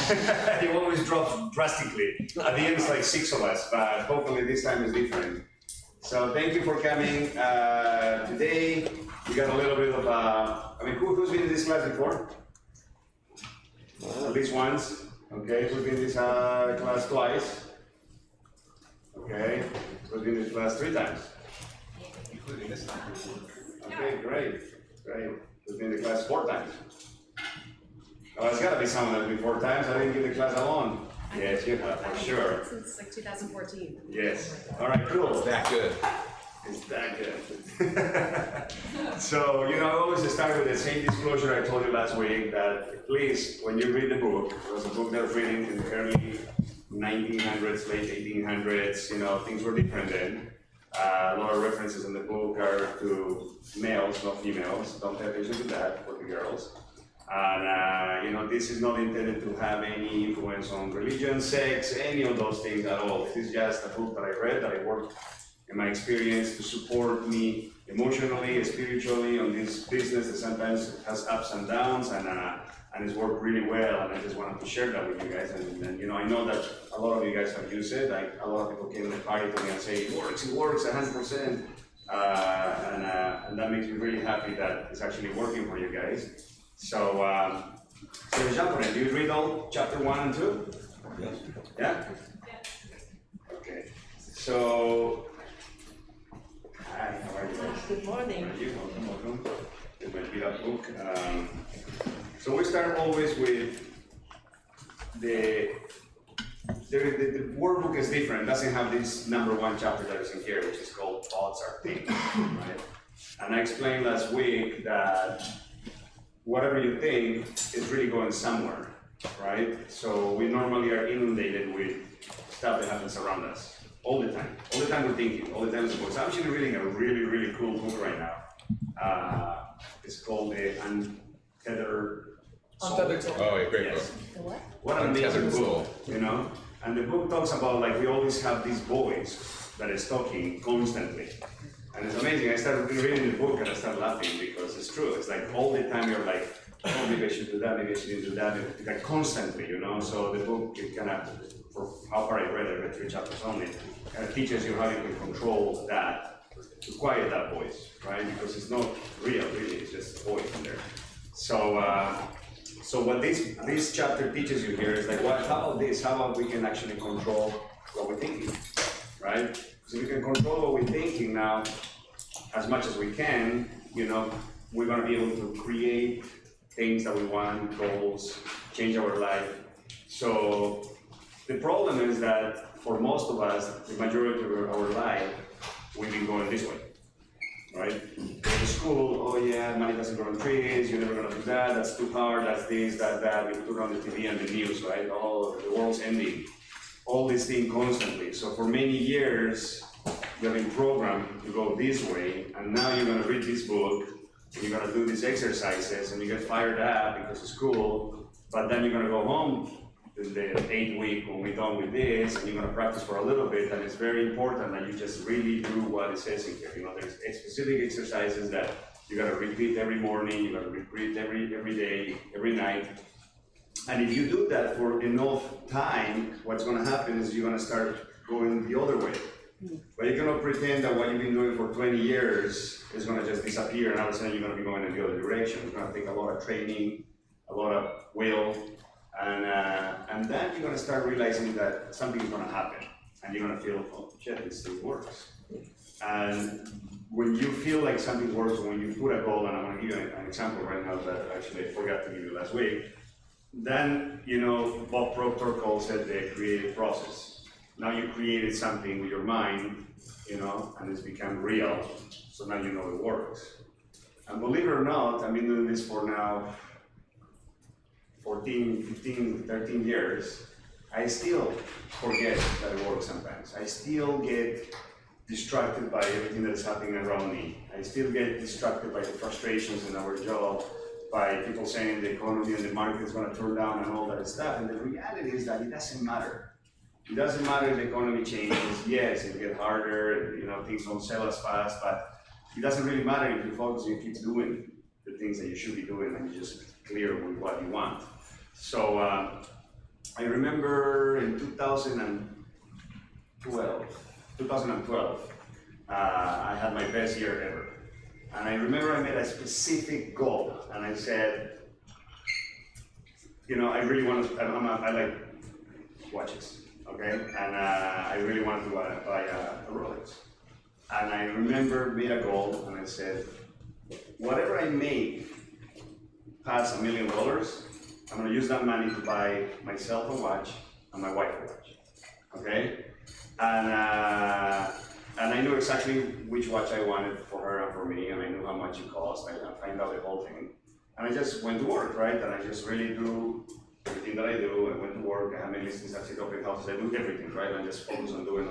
It always drops drastically. At the end, it's like 6 of us, but hopefully this time is different. So thank you for coming. Today, we got a little bit of, who's been in this class before? At least once. Okay, who's been in this class twice? Okay, who's been in this class 3 times? Including this time. Okay, great. Who's been in the class 4 times? Oh, it's got to be someone that's been 4 times. I didn't give the class alone. Yes, you have, for sure. Since like 2014. Yes. All right, cool. It's that good. It's that good. So, I always start with the same disclosure I told you last week, that please, when you read the book, it was a book that was written in the early 1900s, late 1800s, things were different then. A lot of references in the book are to males, not females. Don't pay attention to that for the girls. And, this is not intended to have any influence on religion, sex, any of those things at all. This is just a book that I read, that I worked in my experience to support me emotionally, spiritually on this business that sometimes has ups and downs, and it's worked really well. And I just wanted to share that with you guys. And I know that a lot of you guys have used it. A lot of people came to the party to me and say, it works 100%. And that makes me really happy that it's actually working for you guys. So jump on it. Do you read all chapter 1 and 2? Yes. Yeah? Okay. So, hi, how are you guys? Good morning. How are you? Welcome. It might be that book. So we start always with the workbook is different. It doesn't have this number 1 chapter that is in here, which is called Thoughts Are Things, right? And I explained last week that whatever you think is really going somewhere, right? So we normally are inundated with stuff that happens around us all the time. All the time we're thinking, all the time it's books. I'm actually reading a really, really cool book right now. It's called The Untethered Soul. Untethered Soul. Oh, yeah, great Yes. The what? What an amazing Untethered book, Soul. And the book talks about, we always have these voice that is talking constantly. And it's amazing. I started reading the book and I started laughing because it's true. It's like all the time you're like, oh, maybe I should do that, maybe I shouldn't do that. It's like constantly, So the book, it kind of, for how far I read 3 chapters only, kind of teaches you how you can control that, to quiet that voice, right? Because it's not real, really. It's just a voice in there. So what this chapter teaches you here is how about this? How about we can actually control what we're thinking, right? So we can control what we're thinking now as much as we can, we're gonna be able to create things that we want, goals, change our life. So the problem is that for most of us, the majority of our life, we've been going this way, right? Go to school, oh yeah, money doesn't grow on trees, you're never gonna do that, that's too hard, that's this, that, we put on the TV and the news, right? Oh, the world's ending. All these things constantly. So for many years, you have been programmed to go this way, and now you're gonna read this book, and you're gonna do these exercises, and you get fired up because of school, but then you're gonna go home in the 8th week when we're done with this, and you're gonna practice for a little bit, and it's very important that you just really do what it says in here. There's specific exercises that you gotta repeat every morning, you gotta repeat every day, every night. And if you do that for enough time, what's gonna happen is you're gonna start going the other way. But you cannot pretend that what you've been doing for 20 years is gonna just disappear and all of a sudden you're gonna be going in the other direction. It's gonna take a lot of training, a lot of will, and then you're gonna start realizing that something's gonna happen. And you're gonna feel, oh shit, this thing works. And when you feel like something works, when you put a goal, and I'm gonna give you an example right now that actually I forgot to give you last week, then, Bob Proctor calls it the creative process. Now you created something with your mind, and it's become real, so now you know it works. And believe it or not, I've been doing this for now 14, 15, 13 years. I still forget that it works sometimes. I still get distracted by everything that's happening around me. I still get distracted by the frustrations in our job, by people saying the economy and the market is going to turn down and all that stuff. And the reality is that it doesn't matter. It doesn't matter if the economy changes. Yes, it'll get harder, things don't sell as fast, but it doesn't really matter if you focus and you keep doing the things that you should be doing and you just clear with what you want. So I remember in 2012, I had my best year ever. And I remember I made a specific goal, and I said, you know, I really want to, I like watches, okay? And I really wanted to buy a Rolex. And I remember made a goal, and I said, whatever I make past $1 million, I'm gonna use that money to buy myself a watch and my wife a watch, okay? And I knew exactly which watch I wanted for her and for me, and I knew how much it cost. I found out the whole thing. And I just went to work, right? And I just really do everything that I do. I went to work, I have my listings, I sit open houses, I do everything, right? And just focus on doing.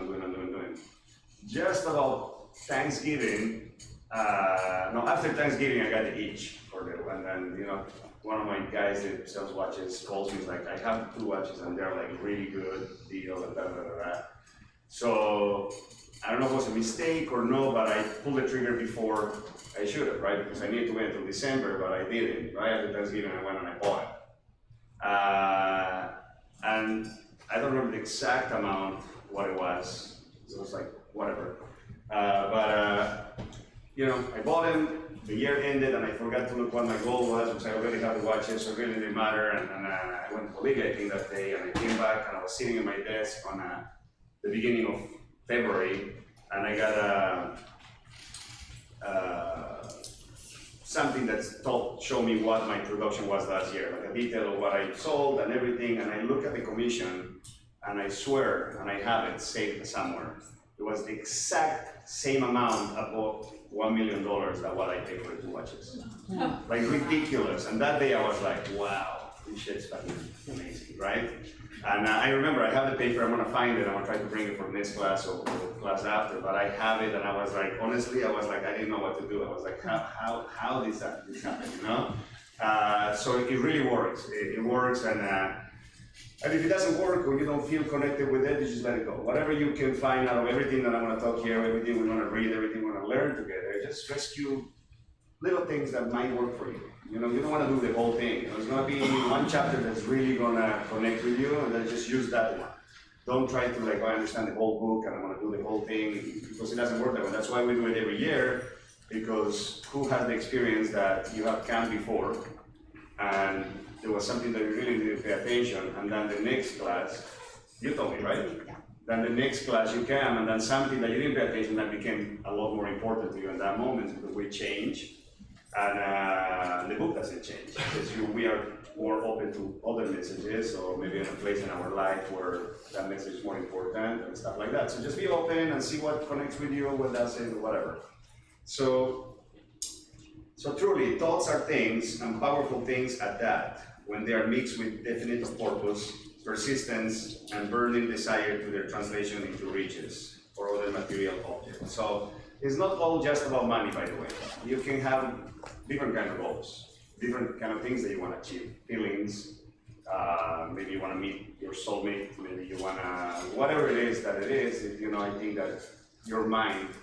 Just about Thanksgiving, no, after Thanksgiving, I got the itch for it. And then, you know, one of my guys that sells watches calls me, like, I have 2 watches and they're like really good deal, and So, I don't know if it was a mistake or no, but I pulled the trigger before I should have, right? Because I needed to wait until December, but I didn't. Right after Thanksgiving, I went and I bought it. And I don't remember the exact amount, what it was. It was like, whatever. You know, I bought them, the year ended, and I forgot to look what my goal was, because I already had the watches, so it really didn't matter. And I went to Bolivia, I think, that day, and I came back, and I was sitting at my desk on the beginning of February, and I got something that showed me what my production was last year, like a detail of what I sold and everything, and I look at the commission, and I swear, and I have it saved somewhere, it was the exact same amount above $1 million that what I paid for the 2 watches. Like ridiculous, and that day I was like, wow, this shit's fucking amazing, right? And I remember I have the paper, I'm gonna find it, I'm gonna try to bring it for this class or the class after, but I have it, and I was like, honestly, I didn't know what to do. I was like, how did this happen, you know? So it really works, it works, and if it doesn't work or you don't feel connected with it, you just let it go. Whatever you can find out of everything that I'm gonna talk here, everything we're gonna read, everything we're gonna learn together, just rescue little things that might work for you. You know, you don't want to do the whole thing. There's going to be one chapter that's really going to connect with you, and then just use that one. Don't try to like, oh, I understand the whole book and I'm going to do the whole thing, because it doesn't work that way. That's why we do it every year, because who has the experience that you have come before and there was something that you really didn't pay attention, and then the next class, you told me, right? Then the next class you come, and then something that you didn't pay attention that became a lot more important to you in that moment, because we change. And the book doesn't change, because we are more open to other messages, or maybe in a place in our life where that message is more important and stuff like that. So just be open and see what connects with you, what doesn't, whatever. So truly, thoughts are things, and powerful things at that, when they are mixed with definite purpose, persistence, and burning desire to their translation into riches or other material objects. So it's not all just about money, by the way. You can have different kind of goals, different kind of things that you want to achieve, feelings, maybe you want to meet your soulmate, maybe you want to, whatever it is that it is, you know, I think that your mind,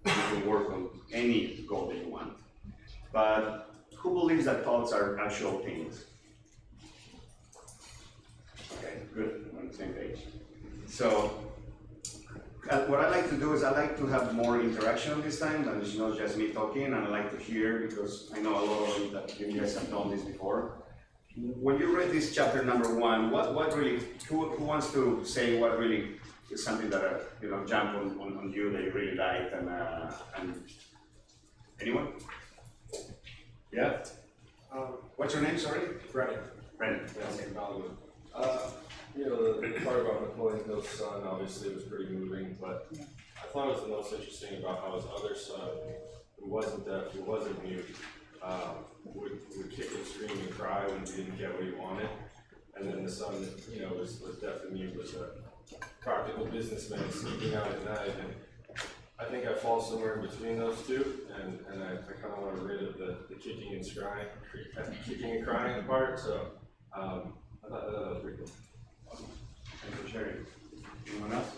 you can work on any goal that you want. But who believes that thoughts are actual things? Okay, good, we're on the same page. So, what I like to do is I like to have more interaction this time, and it's not just me talking, and I like to hear, because I know a lot of you that you guys have done this before. When you read this chapter number 1, what really, who wants to say what really is something that you know, jump on you that you really liked, and anyone? Yeah? What's your name, sorry? Brennan. Brennan. Yeah, you know, the part about Napoleon Hill's son obviously was pretty moving, but I thought it was the most interesting about how his other son, who wasn't deaf, who wasn't mute, would kick and scream and cry when he didn't get what he wanted. And then the son that, you know, was deaf and mute, was a practical businessman sneaking out at night. And I think I fall somewhere in between those two, and I kind of want to rid of the kicking and crying part. So I thought that was pretty cool. Thanks for sharing. Anyone else?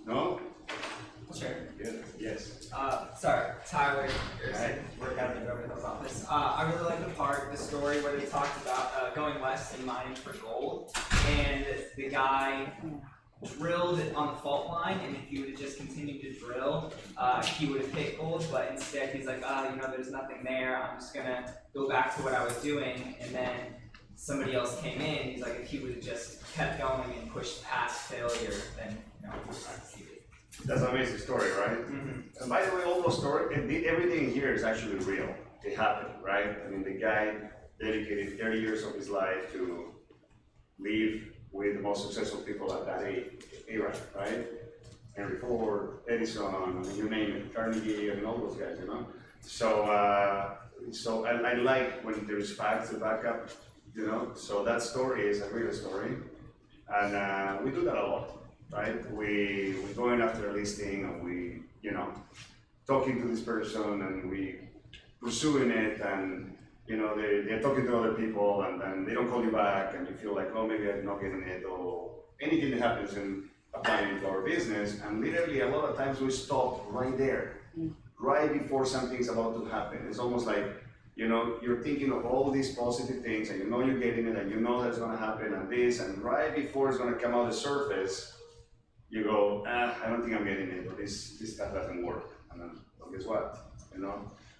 No? Sure. Good. Yes. Sorry, Tyler, Right. work out in the Beverly Hills office. I really like the story where they talked about going west testing mining for gold, and the guy drilled on the fault line, and if he would have just continued to drill, he would have hit gold, but instead he's like, there's nothing there, I'm just gonna go back to what I was doing, and then somebody else came in, he's like, if he would have just kept going and pushed past failure, then, he would succeed. That's an amazing story, right? Mm-hmm. And by the way, all those stories, everything here is actually real. It happened, right? I mean, the guy dedicated 30 years of his life to live with the most successful people at that era, right? Henry Ford, Edison, you name it, Carnegie, and all those guys, So, I like when there's facts to back up, So that story is a real story, and we do that a lot, right? We going after a listing, and we, talking to this person, and we pursuing it, and they're talking to other people, and then they don't call you back, and you feel like, oh, maybe I'm not getting it, or anything that happens in applying to our business, and literally a lot of times we stop right there, right before something's about to happen. It's almost like, you're thinking of all these positive things, and you're getting it, and that's gonna happen, and this, and right before it's gonna come out the surface, you go, I don't think I'm getting it, or this stuff doesn't work, and then, well, guess what,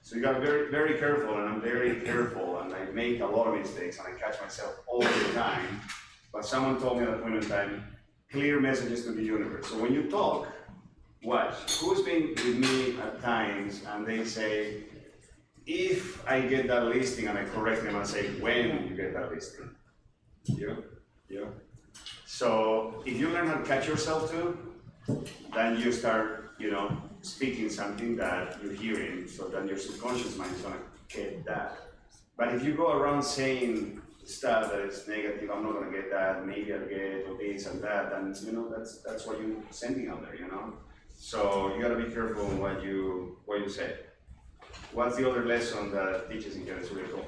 So you gotta be very, very careful, and I'm very careful, and I make a lot of mistakes, and I catch myself all the time. But someone told me at a point in time, clear messages to the universe. So when you talk, watch. Who's been with me at times, and they say, if I get that listing, and I correct them and say, when you get that listing? You. So if you learn how to catch yourself too, then you start, speaking something that you're hearing, so then your subconscious mind is gonna get that. But if you go around saying stuff that is negative, I'm not gonna get that, maybe I'll get or this and that, then that's what you're sending out there, So you gotta be careful in what you say. What's the other lesson that teaches in here is really cool?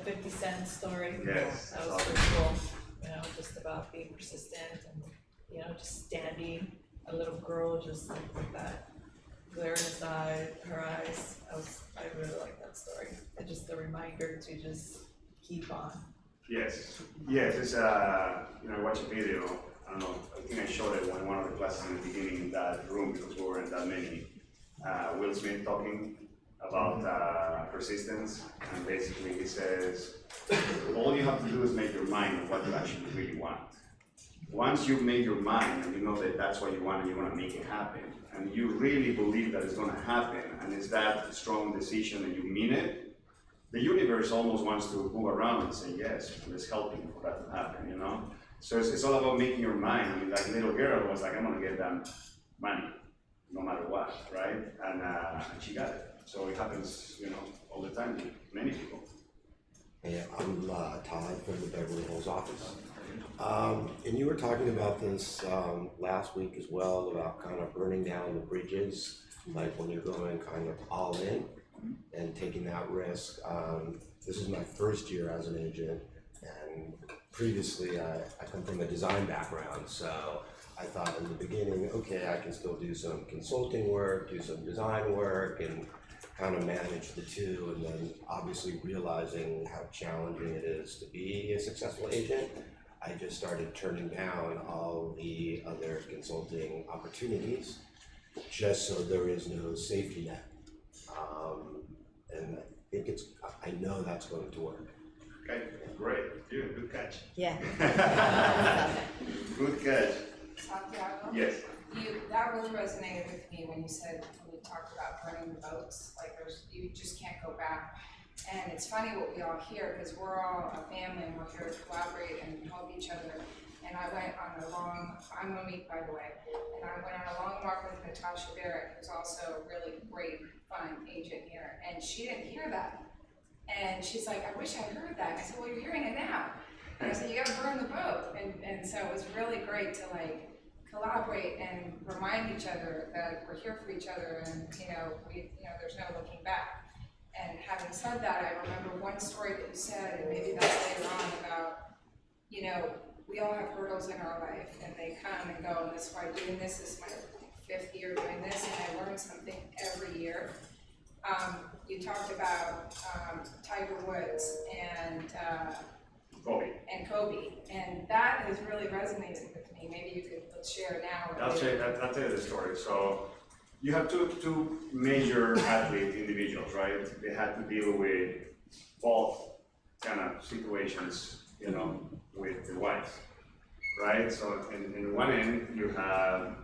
50 Cent story. Yes. That was pretty cool. Just about being persistent and, just standing. A little girl just with that glare in her eyes. I really like that story. And just a reminder to just keep on. Yes, it's I watched a video, I don't know, I think I showed it in one of the classes in the beginning in that room because we weren't that many. Will Smith talking about persistence, and basically he says, all you have to do is make your mind of what you actually really want. Once you've made your mind and you know that that's what you want and you want to make it happen, and you really believe that it's going to happen, and it's that strong decision and you mean it, the universe almost wants to move around and say yes, and it's helping for that to happen, So it's all about making your mind. I mean, like little girl was like, I'm going to get that money, no matter what, right? And she got it. So it happens, all the time to many people. Hey, I'm Todd from the Beverly Hills office. And you were talking about this last week as well, about kind of burning down the bridges, like when you're going kind of all in and taking that risk. This is my first year as an agent, and previously I come from a design background, so I thought in the beginning, okay, I can still do some consulting work, do some design work, and kind of manage the two, and then obviously realizing how challenging it is to be a successful agent, I just started turning down all the other consulting opportunities just so there is no safety net. And I know that's going to work. Okay, great. Good catch. Yeah. Good catch. Santiago? Yes. That really resonated with me when you talked about burning the boats, like you just can't go back. And it's funny what we all hear, because we're all a family and we're here to collaborate and help each other. And I went on I'm Monique, by the way, and I went on a long walk with Natasha Barrett, who's also a really great, fun agent here, and she didn't hear that. And she's like, I wish I heard that. I said, well, you're hearing it now. And I said, you gotta burn the boat. And so it was really great to collaborate and remind each other that we're here for each other, and there's no looking back. And having said that, I remember one story that you said, and maybe that's later on, about, we all have hurdles in our life, and they come and go, and that's why doing this is my 5th year doing this, and I learn something every year. You talked about Tiger Woods and Kobe. and Kobe, and that has really resonated with me. Maybe you could, let's share now. I'll tell you the story. So you have two major athlete individuals, right? They had to deal with both kind of situations, you know, with the wives, right? So in one end, you have,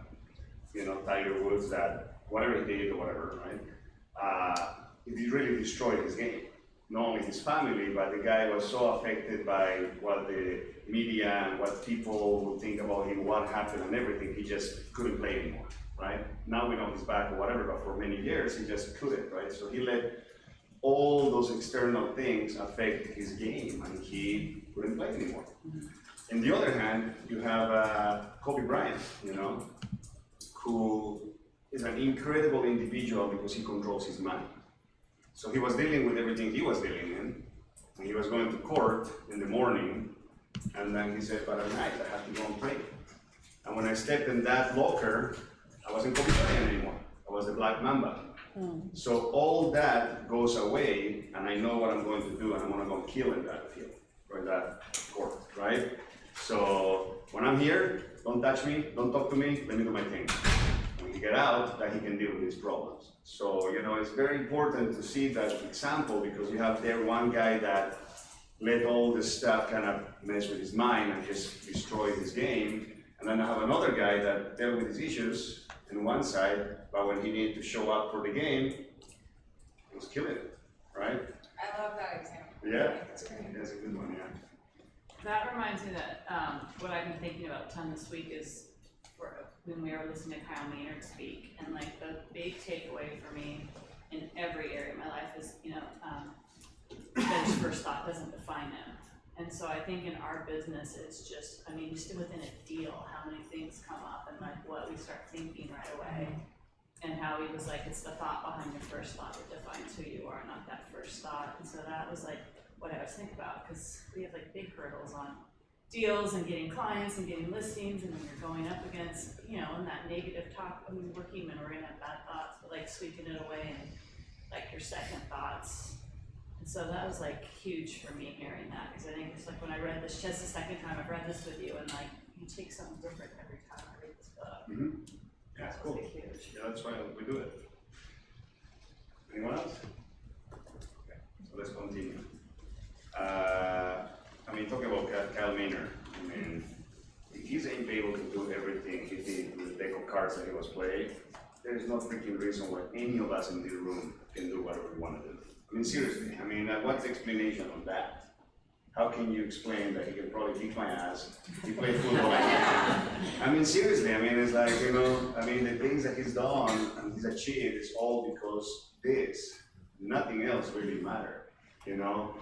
you know, Tiger Woods that whatever he did or whatever, right? It really destroyed his game. Not only his family, but the guy was so affected by what the media and what people would think about him, what happened and everything, he just couldn't play anymore, right? Now we know he's back or whatever, but for many years, he just couldn't, right? So he let all those external things affect his game and he couldn't play anymore. On the other hand, you have Kobe Bryant, you know, who is an incredible individual because he controls his mind. So he was dealing with everything he was dealing in, and he was going to court in the morning, and then he said, but at night I have to go and pray. And when I stepped in that locker, I wasn't Kobe Bryant anymore. I was the Black Mamba. So all that goes away, and I know what I'm going to do, and I'm gonna go kill in that field, or in that court, right? So when I'm here, don't touch me, don't talk to me, let me do my thing. When you get out, that he can deal with his problems. So, you know, it's very important to see that example because you have there one guy that let all this stuff kind of mess with his mind and just destroy his game. And then I have another guy that dealt with his issues in one side, but when he needed to show up for the game, he was killing it, right? I love that example. Yeah, That's great. that's a good one, yeah. That reminds me that what I've been thinking about a ton this week is when we were listening to Kyle Maynard speak, and like the big takeaway for me in every area of my life is, you know, that his first thought doesn't define him. And so I think in our business, it's just, I mean, just within a deal, how many things come up and like what we start thinking right away. And how he was like, it's the thought behind your first thought that defines who you are, not that first thought. And so that was like what I was thinking about, because we have like big hurdles on deals and getting clients and getting listings, and then you're going up against, you know, and that negative talk. I mean, we're human, we're gonna have bad thoughts, but like sweeping it away and like your second thoughts. And so that was like huge for me hearing that, because I think it's like when I read this, just the second time I've read this with you, and like you take something different every time I read this book. Yeah, That was cool. like huge. Yeah, that's why we do it. Anyone else? Okay, so let's continue. I mean, talking about Kyle Maynard, I mean, if he's able to do everything he did with the deck of cards that he was playing, there's no freaking reason why any of us in this room can do whatever we want to do. I mean, seriously, I mean, what's the explanation on that? How can you explain that he can probably kick my ass, he played football, I mean, seriously, I mean, it's like, you know, I mean, the things that he's done and he's achieved is all because this, nothing else really matter, you know?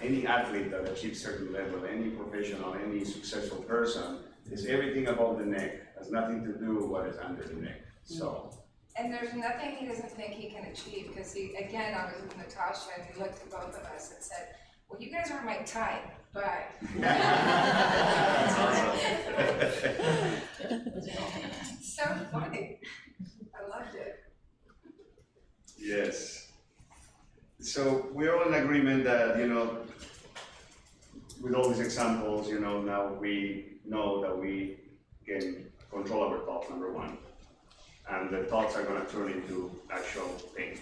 Any athlete that achieves certain level, any professional, any successful person, is everything above the neck, has nothing to do with what is under the neck, so. And there's nothing he doesn't think he can achieve, because he, again, I was with Natasha and he looked at both of us and said, well, you guys aren't my type, but. So funny. I loved it. Yes. So we're all in agreement that, you know, with all these examples, you know, now we know that we can control our thoughts, number one. And the thoughts are gonna turn into actual things.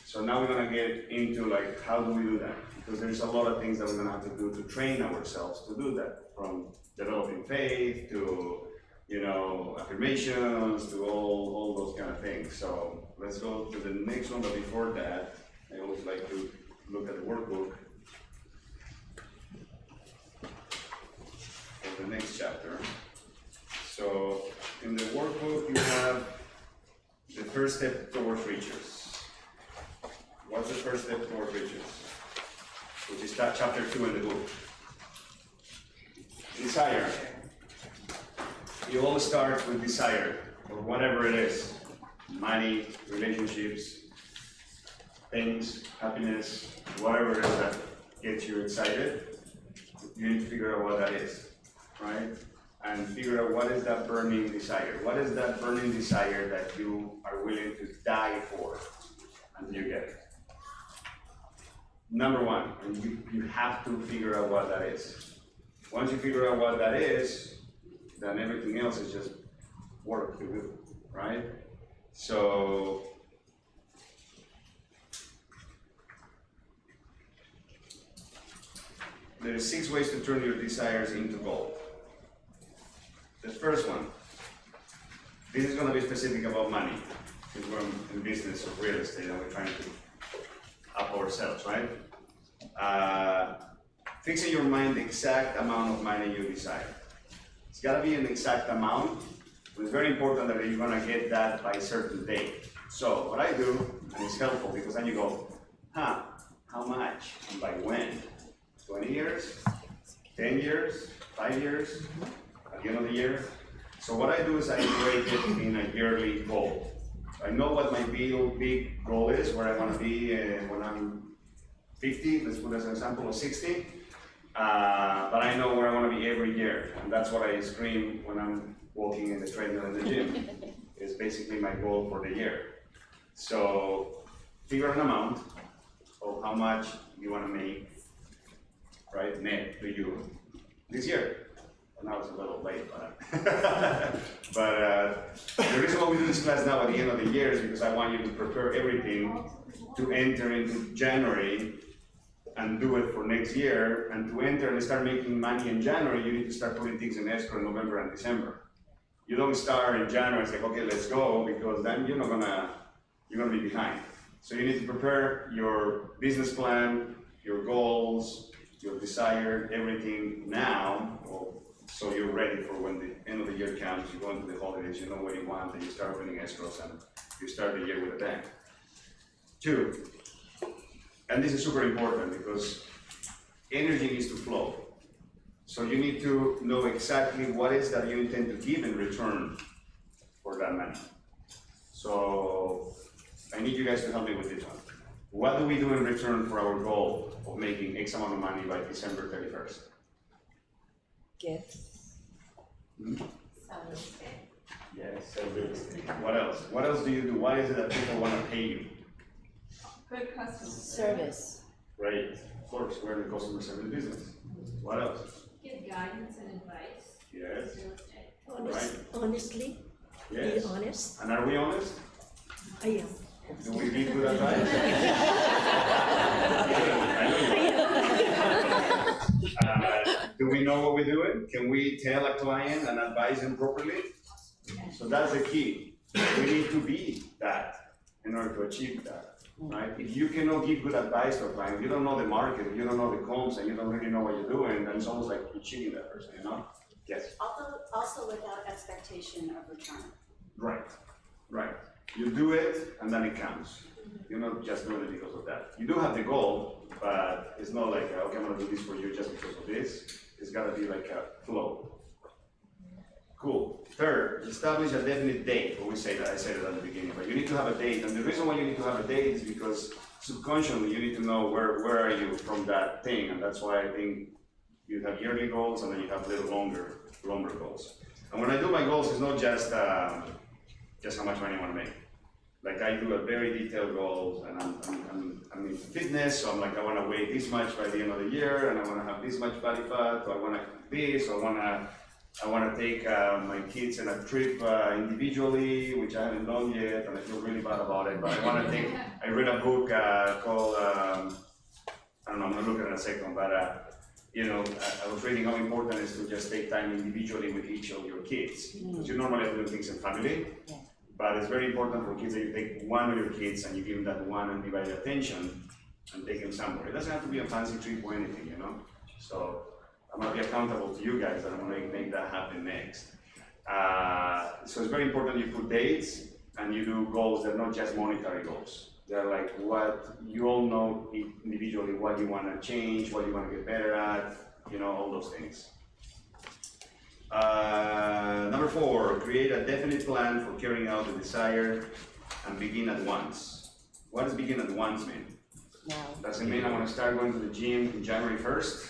So now we're gonna get into like, how do we do that? Because there's a lot of things that we're gonna have to do to train ourselves to do that, from developing faith to, you know, affirmations to all those kind of things. So let's go to the next one, but before that, I always like to look at the workbook for the next chapter. So in the workbook, you have the first step towards riches. What's the first step towards riches? Which is chapter 2 in the book. Desire. You always start with desire, or whatever it is. Money, relationships, things, happiness, whatever it is that gets you excited. You need to figure out what that is, right? And figure out what is that burning desire. What is that burning desire that you are willing to die for, and you get it. number one, and you have to figure out what that is. Once you figure out what that is, then everything else is just work to do, right? So, there are 6 ways to turn your desires into gold. The first one, this is gonna be specific about money, because we're in business of real estate and we're trying to up ourselves, right? Fix in your mind the exact amount of money you desire. It's gotta be an exact amount, but it's very important that you're gonna get that by a certain date. So what I do, and it's helpful because then you go, how much and by when? 20 years, 10 years, 5 years, at the end of the year. So what I do is I break it in a yearly goal. I know what my big goal is, where I want to be when I'm 50, let's put as an example, or 60. But I know where I want to be every year, and that's what I scream when I'm walking in the treadmill in the gym. It's basically my goal for the year. So figure an amount of how much you want to make, right, net to you this year. Well, now it's a little late, but the reason why we do this class now at the end of the year is because I want you to prepare everything to enter into January and do it for next year. And to enter and start making money in January, you need to start putting things in escrow in November and December. You don't start in January and say, okay, let's go, because then you're gonna be behind. So you need to prepare your business plan, your goals, your desire, everything now, so you're ready for when the end of the year comes, you go into the holidays, you know what you want, and you start opening escrows and you start the year with a bang. 2, and this is super important because energy needs to flow. So you need to know exactly what is that you intend to give in return for that money. So I need you guys to help me with this one. What do we do in return for our goal of making X amount of money by December 31st? Gifts. Yes, what else? What else do you do? What is it that people want to pay you? Good customer Service. Right, of course, we're in the customer service business. What else? Give guidance and advice. Yes, Real estate. Honestly, be yes. honest. And are we honest? I am. Do we give good advice? Do we know what we're doing? Can we tell a client and advise them properly? So that's the key. We need to be that in order to achieve that, right? If you cannot give good advice to a client, you don't know the market, you don't know the comps, and you don't really know what you're doing, then it's almost like you're cheating that person, you know? Yes? Also without expectation of return. Right, right. You do it and then it counts. You're not just doing it because of that. You do have the goal, but it's not like, okay, I'm gonna do this for you just because of this. It's gotta be like a flow. Cool. 3rd, establish a definite date. Well, we say that, I said it at the beginning, but you need to have a date. And the reason why you need to have a date is because subconsciously you need to know where are you from that thing. And that's why I think you have yearly goals and then you have little longer goals. And when I do my goals, it's not just how much money I want to make. Like I do a very detailed goals, and I'm in fitness, so I'm like I want to weigh this much by the end of the year, and I want to have this much body fat, or I want to this, or I want to take my kids on a trip individually, which I haven't done yet, and I feel really bad about it. But I read a book called I don't know, I'm gonna look at it in a second, but you know, I was reading how important it is to just take time individually with each of your kids, because you normally have to do things in family. But it's very important for kids that you take one of your kids and you give them that one undivided attention and take them somewhere. It doesn't have to be a fancy trip or anything, you know? So I'm gonna be accountable to you guys and I'm gonna make that happen next. So it's very important you put dates and you do goals that are not just monetary goals. They're like what you all know individually, what you wanna change, what you wanna get better at, you know, all those things. Number 4, create a definite plan for carrying out the desire and begin at once. What does begin at once mean? Does it mean I want to start going to the gym in January 1st?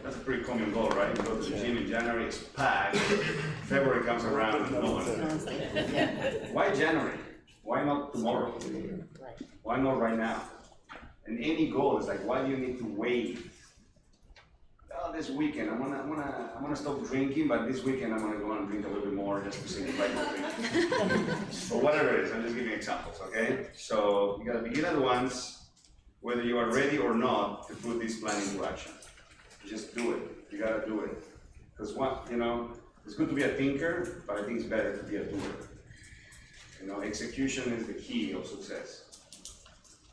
That's a pretty common goal, right? You go to the gym in January, it's packed. February comes around and no one. Why January? Why not tomorrow? Why not right now? And any goal is like, why do you need to wait? Oh, this weekend, I'm gonna stop drinking, but this weekend I'm gonna go and drink a little bit more just to see the right drink. Or whatever it is, I'm just giving examples, okay? So you gotta begin at once, whether you are ready or not to put this plan into action. Just do it, you gotta do it. Because it's good to be a thinker, but I think it's better to be a doer. Execution is the key of success.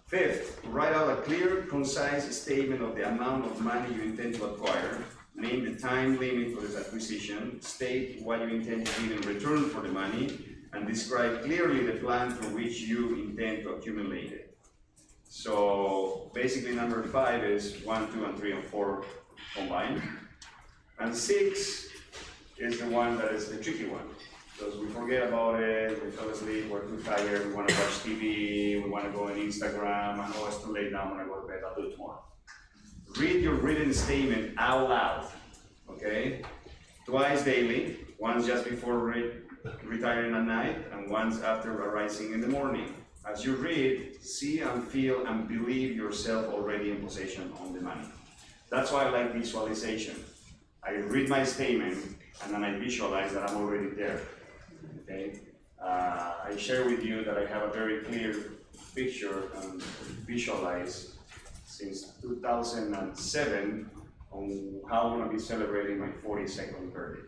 Fifth, write out a clear, concise statement of the amount of money you intend to acquire. Name the time limit for this acquisition. State what you intend to give in return for the money, and describe clearly the plan for which you intend to accumulate it. So basically, number 5 is 1, 2, and 3, and 4 combined. And 6 is the one that is the tricky one. Because we forget about it, we fell asleep, we're too tired, we want to watch TV, we want to go on Instagram, and oh, it's too late now, I'm going to go to bed, I'll do it tomorrow. Read your written statement out loud, okay? Twice daily, once just before retiring at night, and once after arising in the morning. As you read, see and feel and believe yourself already in possession of the money. That's why I like visualization. I read my statement, and then I visualize that I'm already there. Okay, I share with you that I have a very clear picture and visualize since 2007 on how I'm going to be celebrating my 42nd birthday.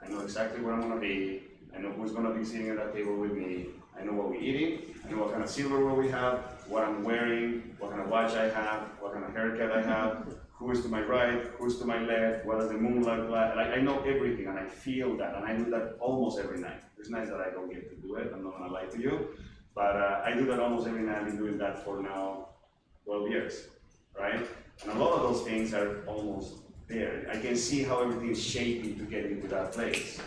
I know exactly where I'm going to be. I know who's going to be sitting at that table with me. I know what we're eating. I know what kind of silverware we have, what I'm wearing, what kind of watch I have, what kind of haircut I have, who is to my right, who's to my left, what does the moon look like. I know everything, and I feel that, and I do that almost every night. There's nights that I don't get to do it, I'm not gonna lie to you, but I do that almost every night. I've been doing that for now 12 years, right? And a lot of those things are almost there. I can see how everything is shaping to get into that place.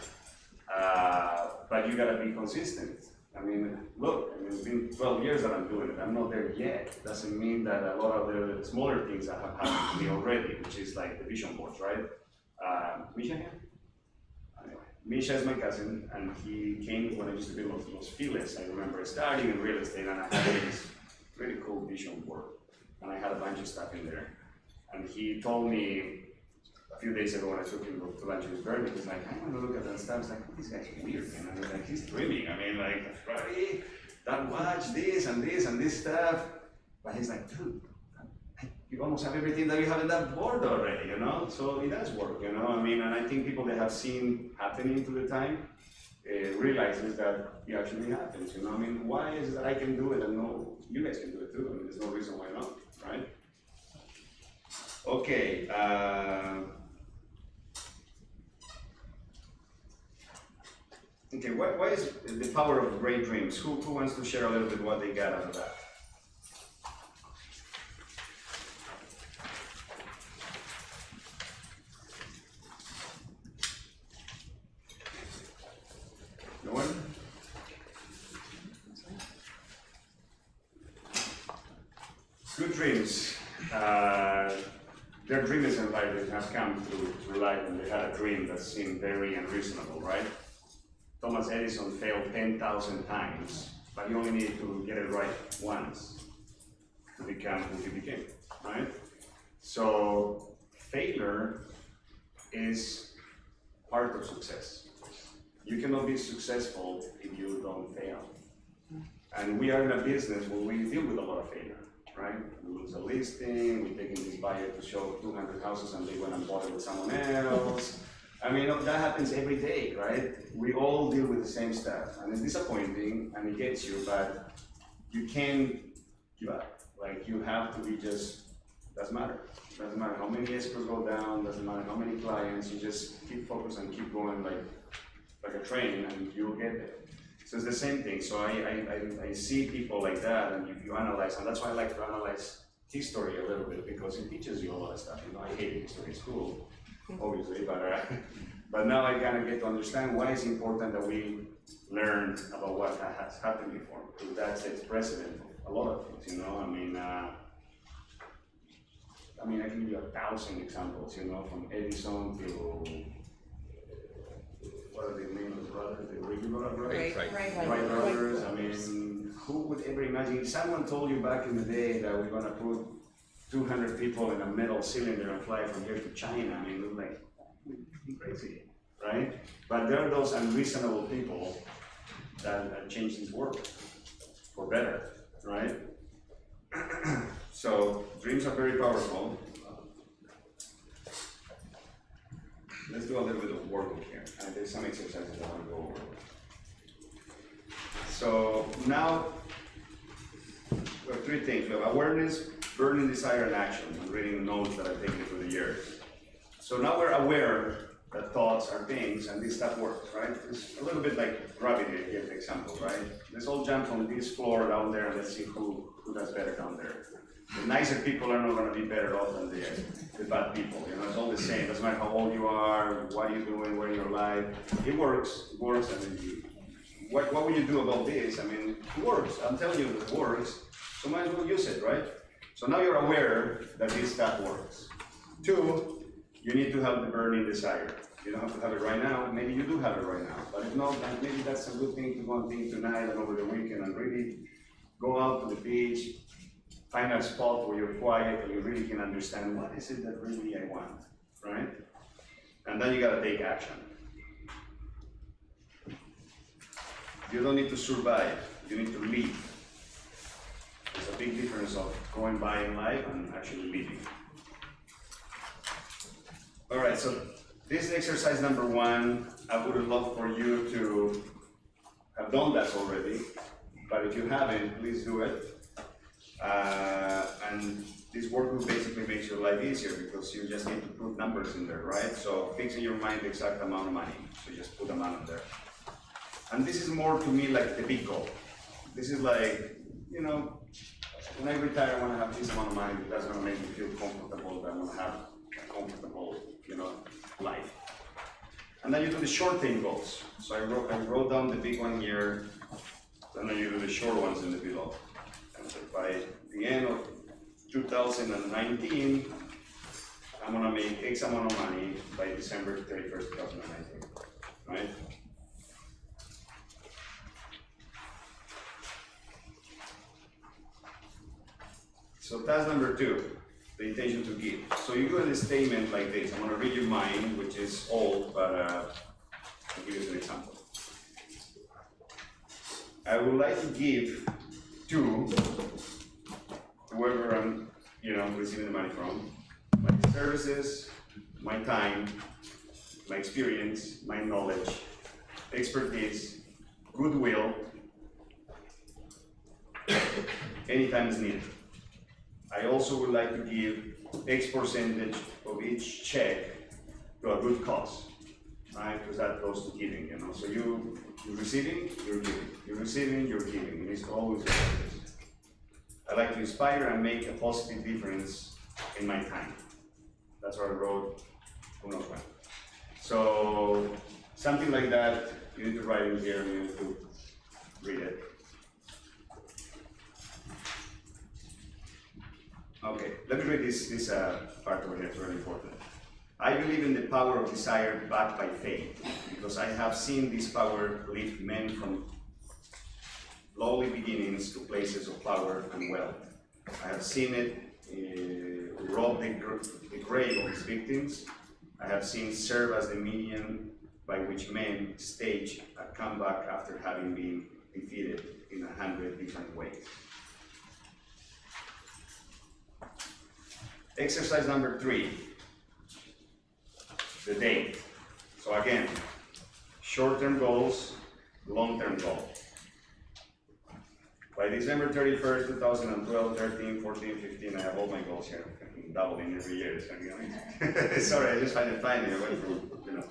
But you gotta be consistent. I mean, look, it's been 12 years that I'm doing it. I'm not there yet. Doesn't mean that a lot of the smaller things that have happened to me already, which is like the vision boards, right? Misha here? Anyway, Misha is my cousin, and he came when I used to be Los Feliz. I remember starting in real estate, and I had this really cool vision board, and I had a bunch of stuff in there. And he told me a few days ago when I took him to lunch in his birthday, he's like, I want to look at that stuff. It's like, this guy's weird, man. I mean, like, he's dreaming. I mean, like, Friday, that watch, this and this stuff. But he's like, dude, you almost have everything that you have in that board already, So it does work, I mean, and I think people that have seen happening to the time realizes that it actually happens, I mean, why is it that I can do it and no, you guys can do it too? I mean, there's no reason why not, right? Okay. Okay, what is the power of great dreams? Who wants to share a little bit what they got out of that? No one? Good dreams. Their dreams in life have come through life, and they had a dream that seemed very unreasonable, right? Thomas Edison failed 10,000 times, but he only needed to get it right once to become who he became, right? So failure is part of success. You cannot be successful if you don't fail. And we are in a business where we deal with a lot of failure, right? We lose a listing, we take in this buyer to show 200 houses and they went and bought it with someone else. I mean, that happens every day, right? We all deal with the same stuff, and it's disappointing, and it gets you, but you can't give up. Like, you have to be doesn't matter. Doesn't matter how many escrows go down, doesn't matter how many clients, you just keep focused and keep going like a train, and you'll get there. So it's the same thing. So I see people like that, and you analyze, and that's why I like to analyze history a little bit, because it teaches you a lot of stuff. I hated history in school, obviously, but now I kind of get to understand why it's important that we learn about what has happened before, because that sets precedent for a lot of things, I mean, I can give you 1,000 examples, from Edison to, what are the names of the brothers? The Wright brothers? Wright brothers. I mean, who would ever imagine, if someone told you back in the day that we're gonna put 200 people in a metal cylinder and fly from here to China. I mean, like, crazy, right? But there are those unreasonable people that change this world for better, right? So dreams are very powerful. Let's do a little bit of work here. There's some exercises I want to go over. So now we have three things. We have awareness, burning desire, and action. I'm reading notes that I've taken through the years. So now we're aware that thoughts are things and this stuff works, right? It's a little bit like gravity, I give the example, right? Let's all jump on this floor down there and let's see who does better down there. The nicer people are not going to be better off than the bad people. You know, it's all the same. Doesn't matter how old you are, what you're doing, where in your life. It works, and what will you do about this? I mean, it works. I'm telling you, it works. So might as well use it, right? So now you're aware that this stuff works. Two, you need to have the burning desire. You don't have to have it right now. Maybe you do have it right now. But if not, then maybe that's a good thing to go and think tonight and over the weekend and really go out to the beach, find a spot where you're quiet and you really can understand what is it that really I want, right? And then you gotta take action. You don't need to survive, you need to live. There's a big difference of going by in life and actually living. All right, so this is exercise number one. I would love for you to have done that already, but if you haven't, please do it. And this work will basically make your life easier because you just need to put numbers in there, right? So fix in your mind the exact amount of money. So just put amount in there. And this is more to me like the big goal. This is like, you know, when I retire, I want to have this amount of money. That's going to make me feel comfortable. That I want to have a comfortable, you know, life. And then you do the short-term goals. So I wrote down the big one here, and then you do the short ones in the below. And so by the end of 2019, I'm gonna make X amount of money by December 31st, 2019, right? So task number two, the intention to give. So you do a statement like this. I'm gonna read you mine, which is old, but I'll give you an example. I would like to give to whoever I'm, you know, receiving the money from, my services, my time, my experience, my knowledge, expertise, goodwill, anytime it's needed. I also would like to give X percentage of each check to a good cause, right? Because that goes to giving, you know. So you're receiving, you're giving. You're receiving, you're giving. It needs to always be like this. I like to inspire and make a positive difference in my time. That's what I wrote, who knows when. So something like that, you need to write in here, you need to read it. Okay, let me read this part over here, it's very important. I believe in the power of desire backed by faith, because I have seen this power lift men from lowly beginnings to places of power and wealth. I have seen it rob the grave of its victims. I have seen serve as the medium by which men stage a comeback after having been defeated in 100 different ways. Exercise number 3, the date. So again, short-term goals, long-term goal. By December 31st, 2012, 13, 14, 15, I have all my goals here. I'm doubling every year, it's gonna be amazing. Sorry, I just find it funny, I went through, you know.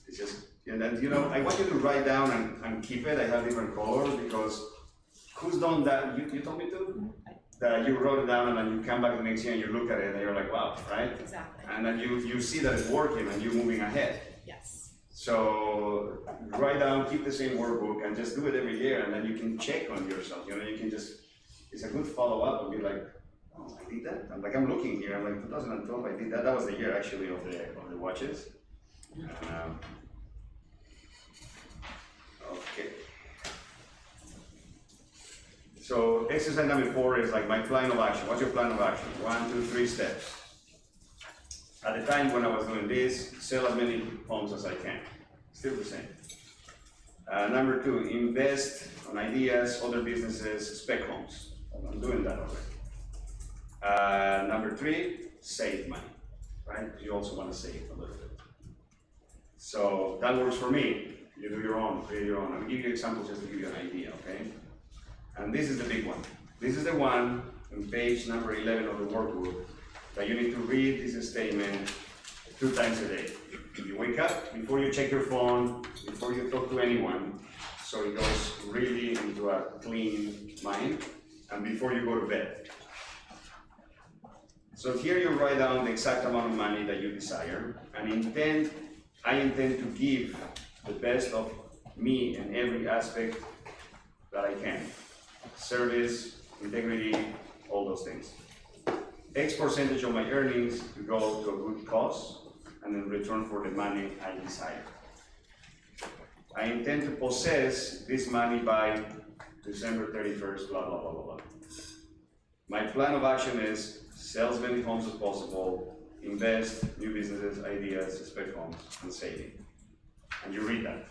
It's just, and then, you know, I want you to write down and keep it. I have different colors because who's done that? You told me to? That you wrote it down and then you come back the next year and you look at it and you're like, wow, right? Exactly. And then you see that it's working and you're moving ahead. Yes. So write down, keep the same workbook and just do it every year and then you can check on yourself. You know, you can just, it's a good follow-up and be like, oh, I did that? I'm looking here, I'm like 2012, I did that. That was the year actually of the watches. Okay. So exercise number 4 is like my plan of action. What's your plan of action? 1, 2, 3 steps. At the time when I was doing this, sell as many homes as I can. Still the same. Number 2, invest on ideas, other businesses, spec homes. I'm doing that already. Number 3, save money, right? You also want to save a little bit. So that works for me. You do your own, create your own. I'll give you examples just to give you an idea, okay? And this is the big one. This is the one on page number 11 of the workbook that you need to read this statement 2 times a day. You wake up, before you check your phone, before you talk to anyone, so it goes really into a clean mind, and before you go to bed. So here you write down the exact amount of money that you desire, and I intend to give the best of me in every aspect that I can. Service, integrity, all those things. X percentage of my earnings to go to a good cause, and in return for the money I desire. I intend to possess this money by December 31st, blah, blah, blah, blah, blah. My plan of action is sell as many homes as possible, invest, new businesses, ideas, spec homes, and saving. And you read that.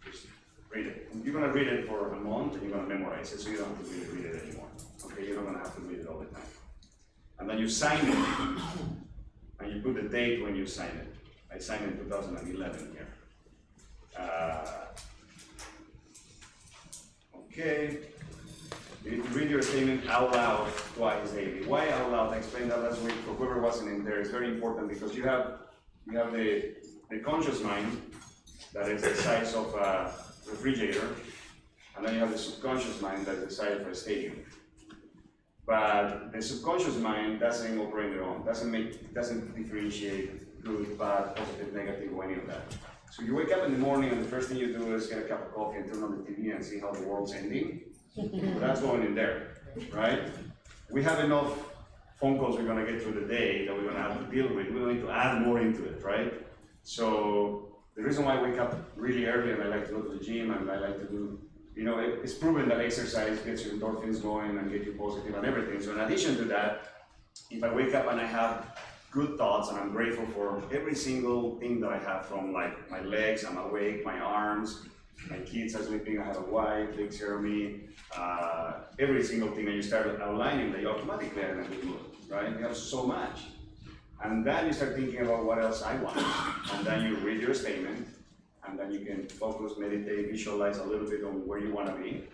Just read it. You're gonna read it for a month, and you're gonna memorize it, so you don't have to really read it anymore. Okay, you're not gonna have to read it all the time. And then you sign it, and you put the date when you sign it. I signed in 2011 here. Okay. You need to read your statement out loud twice daily. Why out loud? I explained that last week. For whoever wasn't in there, it's very important because you have the conscious mind, that is the size of a refrigerator, and then you have the subconscious mind, that's the size of a stadium. But the subconscious mind doesn't operate on their own, doesn't differentiate good, bad, positive, negative, or any of that. So you wake up in the morning and the first thing you do is get a cup of coffee and turn on the TV and see how the world's ending. So that's going in there, right? We have enough phone calls we're gonna get through the day that we're gonna have to deal with. We don't need to add more into it, right? So the reason why I wake up really early and I like to go to the gym and I like to do, it's proven that exercise gets your endorphins going and get you positive and everything. So in addition to that, if I wake up and I have good thoughts and I'm grateful for every single thing that I have, from like my legs, I'm awake, my arms, my kids are sleeping, I have a wife, takes care of me, every single thing that you start outlining, that you automatically are in a good mood, right? You have so much. And then you start thinking about what else I want. And then you read your statement, and then you can focus, meditate, visualize a little bit on where you want to be.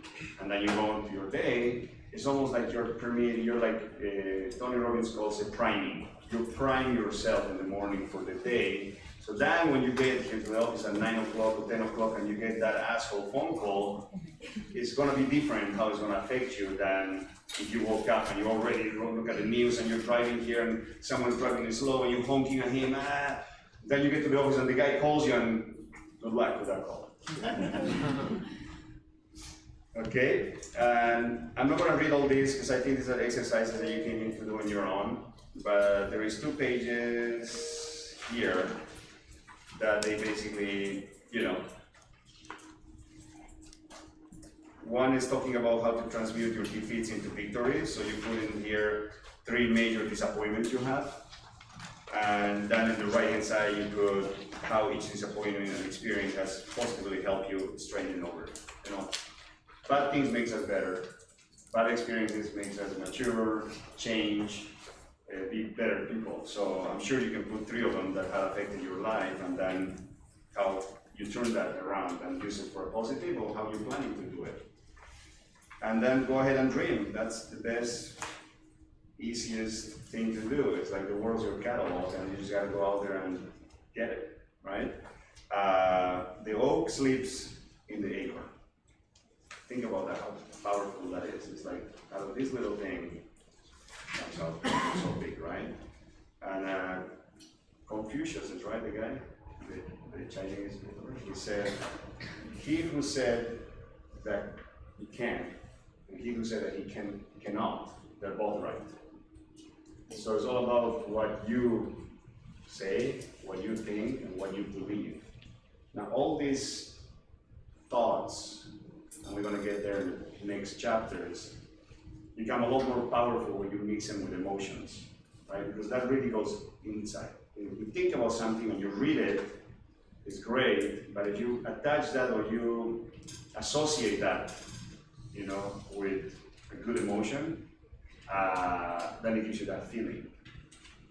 And then you go into your day. It's almost like you're like Tony Robbins calls it priming. You prime yourself in the morning for the day. So then when you get here to the office at 9 o'clock or 10 o'clock and you get that asshole phone call, it's gonna be different how it's gonna affect you than if you woke up and you already look at the news and you're driving here and someone's driving slow and you're honking at him, then you get to the office and the guy calls you and good luck with that call. Okay, and I'm not gonna read all these because I think these are exercises that you can need to do on your own, but there is 2 pages here that they basically, one is talking about how to transmute your defeats into victories. So you put in here 3 major disappointments you have. And then on the right hand side, you put how each disappointment and experience has positively helped you strengthen over it. Bad things makes us better. Bad experiences makes us mature, change, be better people. So I'm sure you can put 3 of them that have affected your life, and then how you turn that around and use it for a positive, or how you're planning to do it. And then go ahead and dream. That's the best, easiest thing to do. It's like the world's your catalog, and you just gotta go out there and get it, right? The oak sleeps in the acorn. Think about that, how powerful that is. It's like, out of this little thing, comes out so big, right? And Confucius is right, the guy, the Chinese, he said, he who said that he can, and he who said that he cannot, they're both right. So it's all about what you say, what you think, and what you believe. Now all these thoughts, and we're going to get there in next chapters become a lot more powerful when you mix them with emotions, right? Because that really goes inside. If you think about something and you read it, it's great, but if you attach that or you associate that, you know, with a good emotion, then it gives you that feeling.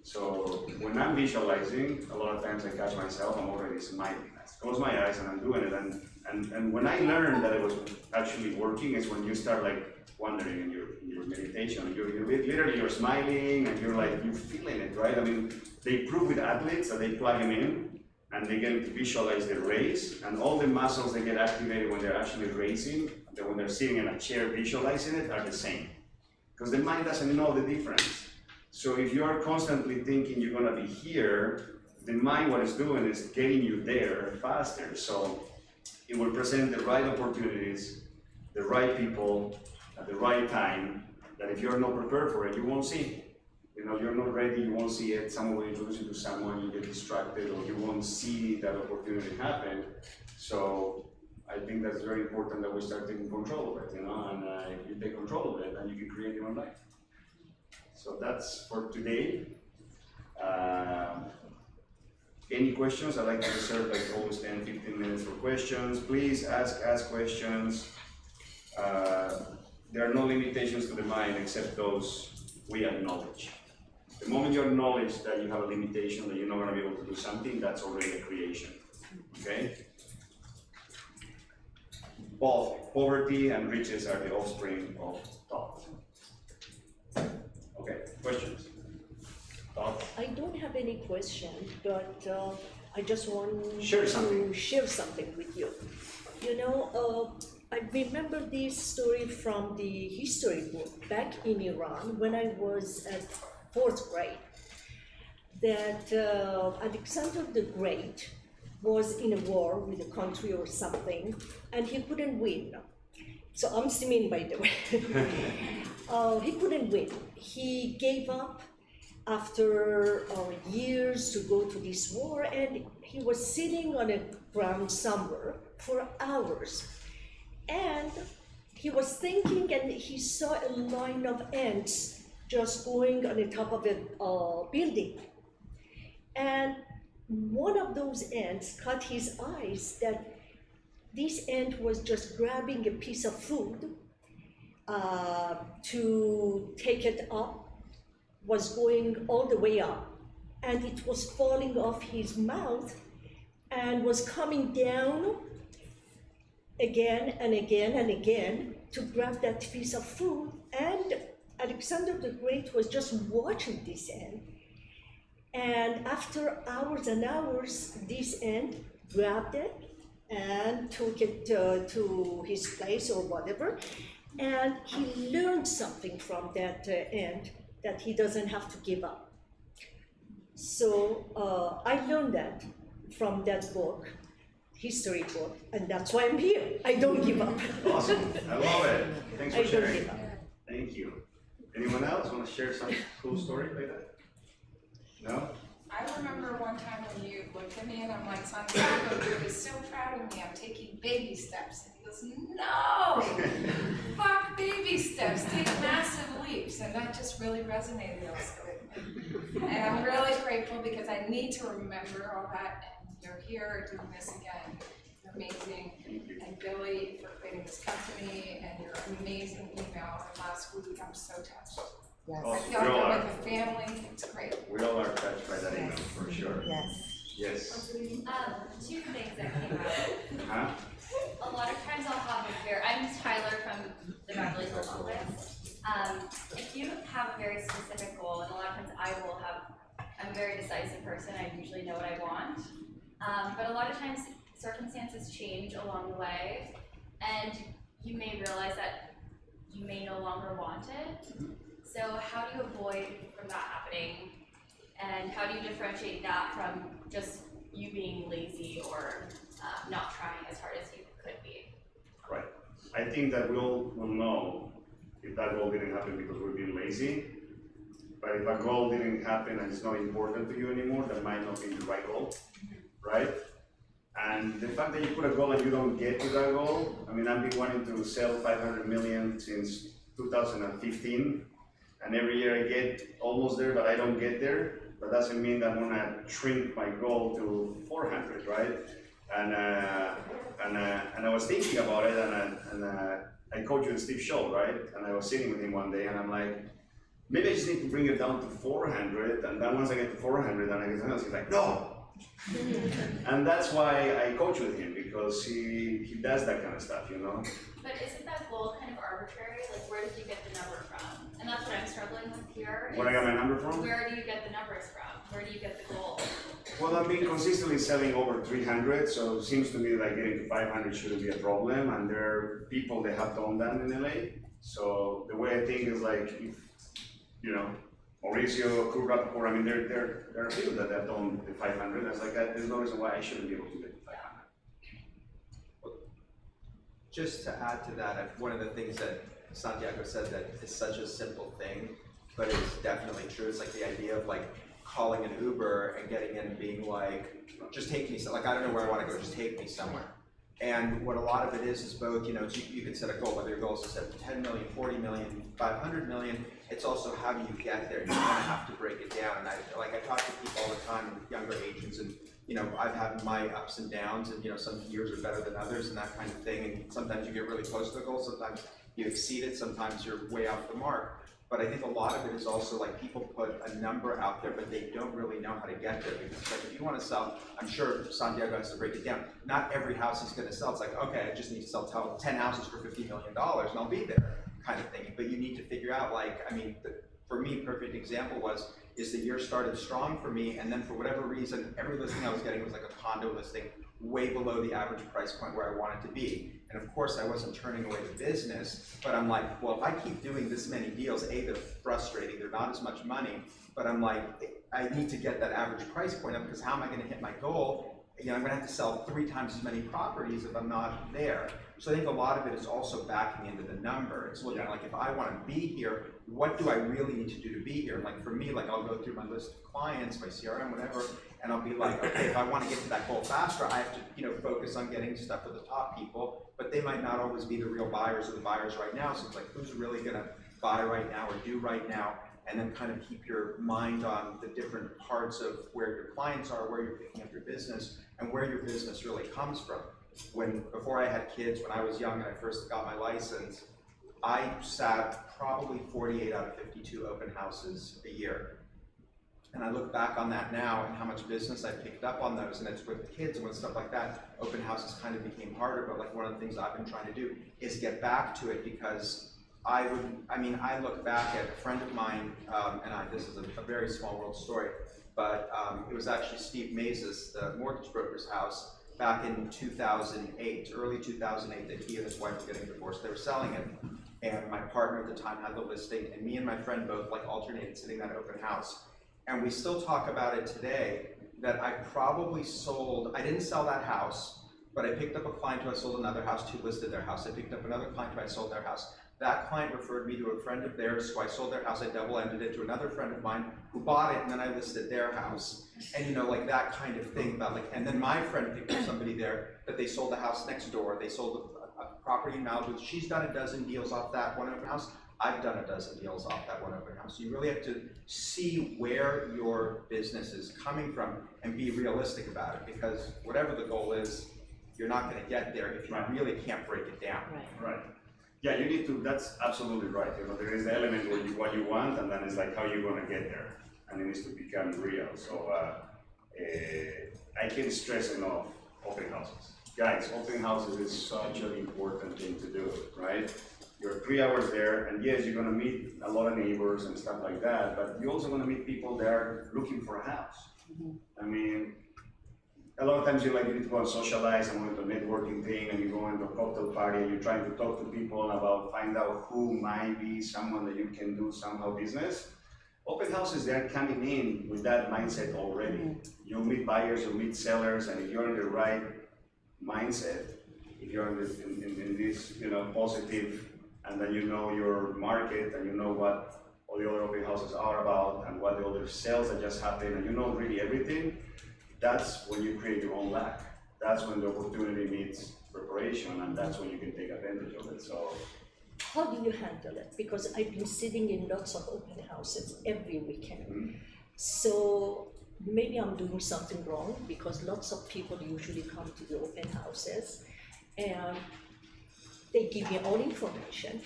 So when I'm visualizing, a lot of times I catch myself, I'm already smiling. I close my eyes and I'm doing it, and when I learned that it was actually working is when you start like wondering in your meditation, and you're literally you're smiling and you're feeling it, right? I mean, they prove with athletes that they plug them in and they get to visualize the race, and all the muscles that get activated when they're actually racing, when they're sitting in a chair visualizing it, are the same. Because the mind doesn't know the difference. So if you are constantly thinking you're gonna be here, the mind, what it's doing is getting you there faster. So it will present the right opportunities, the right people, at the right time, that if you're not prepared for it, you won't see. You know, you're not ready, you won't see it, someone will introduce you to someone, you get distracted, or you won't see that opportunity happen. So I think that's very important that we start taking control of it, you know, and if you take control of it, then you can create your own life. So that's for today. Any questions? I'd like to reserve like almost 10-15 minutes for questions. Please ask questions. There are no limitations to the mind except those we acknowledge. The moment you acknowledge that you have a limitation, that you're not going to be able to do something, that's already a creation. Okay? Both poverty and riches are the offspring of thought. Okay, questions? Thoughts? I don't have any question, but I just want Share to something. share something with you. You know, I remember this story from the history book back in Iran when I was at 4th grade, that Alexander the Great was in a war with a country or something, and he couldn't win. So I'm Simin, by the way. He couldn't win. He gave up after years to go to this war, and he was sitting on a ground somewhere for hours. And he was thinking, and he saw a line of ants just going on the top of a building. And one of those ants caught his eyes that this ant was just grabbing a piece of food to take it up, was going all the way up, and it was falling off his mouth and was coming down again and again and again to grab that piece of food. And Alexander the Great was just watching this ant. And after hours and hours, this ant grabbed it and took it to his place or whatever. And he learned something from that ant, that he doesn't have to give up. So I learned that from that book, history book, and that's why I'm here. I don't give up. Awesome, I love it. Thanks for I don't sharing. give up. Thank you. Anyone else want to share some cool story like that? No? I remember one time when you looked at me and I'm like, Santiago, you was so proud of me, I'm taking baby steps. And he goes, no, fuck baby steps, take massive leaps. And that just really resonated also with me. And I'm really grateful because I need to remember all that, and you're here doing this again. You're amazing. And Billy for creating this company, and your amazing email last week, I'm so touched. Oh, I we feel all like I'm are. with a family, it's great. We all are touched by that email, for sure. Yes. Yes. Two things that came out. Huh? A lot of times I'll have a very, I'm Tyler from the Beverly Hills office. If you have a very specific goal, and a lot of times I'm a very decisive person, I usually know what I want. But a lot of times circumstances change along the way, and you may realize that you may no longer want it. So how do you avoid from that happening? And how do you differentiate that from just you being lazy or not trying as hard as you could be? Right. I think that we'll know if that goal didn't happen because we're being lazy. But if a goal didn't happen and it's not important to you anymore, that might not be the right goal, right? And the fact that you put a goal and you don't get to that goal, I mean, I've been wanting to sell 500 million since 2015, and every year I get almost there, but I don't get there. That doesn't mean that I'm gonna shrink my goal to 400, right? And I was thinking about it, and I coached with Steve Scholl, right? And I was sitting with him one day, and I'm like, maybe I just need to bring it down to 400, and then once I get to 400, then I get something else. He's like, no. And that's why I coach with him, because he does that kind of stuff, you know? But isn't that goal kind of arbitrary? Like, where did you get the number from? And that's what I'm struggling with here. Where I got my number from? Where do you get the numbers from? Where do you get the goal? Well, I've been consistently selling over 300, so it seems to me like getting to 500 shouldn't be a problem, and there are people that have done that in LA. So the way I think is like, if, you know, Mauricio, Kurt Rappaport, I mean, there are people that have done the 500. That's like, there's no reason why I shouldn't be able to get to 500. Just to add to that, one of the things that Santiago said that is such a simple thing, but it's definitely true. It's like the idea of like calling an Uber and getting in and being like, just take me, like I don't know where I want to go, just take me somewhere. And what a lot of it is both, you know, you can set a goal, whether your goal is to set 10 million, 40 million, 500 million, it's also how do you get there? You're gonna have to break it down. And I talk to people all the time, younger agents, and you know, I've had my ups and downs, and you know, some years are better than others and that kind of thing. And sometimes you get really close to the goal, sometimes you exceed it, sometimes you're way off the mark. But I think a lot of it is also like people put a number out there, but they don't really know how to get there. Because like if you want to sell, I'm sure Santiago has to break it down. Not every house is going to sell. It's like, okay, I just need to sell 10 houses for $50 million and I'll be there, kind of thing. But you need to figure out, like, I mean, for me, perfect example is the year started strong for me, and then for whatever reason, every listing I was getting was like a condo listing, way below the average price point where I wanted to be. And of course I wasn't turning away the business, but I'm like, well, if I keep doing this many deals, A, they're frustrating, they're not as much money, but I'm like, I need to get that average price point up, because how am I gonna hit my goal? You know, I'm gonna have to sell 3 times as many properties if I'm not there. So I think a lot of it is also backing into the number. It's looking like, if I wanna be here, what do I really need to do to be here? Like for me, like I'll go through my list of clients, my CRM, whatever, and I'll be like, okay, if I want to get to that goal faster, I have to, you know, focus on getting stuff for the top people, but they might not always be the real buyers or the buyers right now. So it's like, who's really gonna buy right now or do right now? And then kind of keep your mind on the different parts of where your clients are, where you're picking up your business, and where your business really comes from. Before I had kids, when I was young and I first got my license, I sat probably 48 out of 52 open houses a year. And I look back on that now and how much business I picked up on those, and it's with kids and with stuff like that. Open houses kind of became harder, but like one of the things I've been trying to do is get back to it, because I look back at a friend of mine, this is a very small world story, but it was actually Steve Mazes, the mortgage broker's house, back in 2008, early 2008, that he and his wife were getting divorced. They were selling it, and my partner at the time had the listing, and me and my friend both like alternated sitting at open house. And we still talk about it today, that I probably sold, I didn't sell that house, but I picked up a client who I sold another house to, listed their house. I picked up another client who I sold their house. That client referred me to a friend of theirs who I sold their house. I double-ended it to another friend of mine who bought it, and then I listed their house. And you know, like that kind of thing about like, and then my friend picked up somebody there that they sold the house next door. They sold a property in Malibu. She's done a dozen deals off that one open house. I've done a dozen deals off that one open house. So you really have to see where your business is coming from and be realistic about it, because whatever the goal is, you're not gonna get there if you really can't break it down. Right. Yeah, you need to, that's absolutely right. You know, there is the element where what you want, and then it's like how you're gonna get there. And it needs to become real. So I can't stress enough open houses. Guys, open houses is such an important thing to do, right? You're 3 hours there, and yes, you're gonna meet a lot of neighbors and stuff like that, but you're also gonna meet people that are looking for a house. I mean, a lot of times you need to go and socialize and go to a networking thing, and you go into a cocktail party and you're trying to talk to people about, find out who might be someone that you can do somehow business. Open houses, they're coming in with that mindset already. You'll meet buyers, you'll meet sellers, and if you're in the right mindset, if you're in this, you know, positive, and then you know your market, and you know what all the other open houses are about, and what the other sales that just happened, and you know really everything, that's when you create your own luck. that's when the opportunity meets preparation, and that's when you can take advantage of it, so. How do you handle it? Because I've been sitting in lots of open houses every weekend. So maybe I'm doing something wrong because lots of people usually come to the open houses and they give me all information.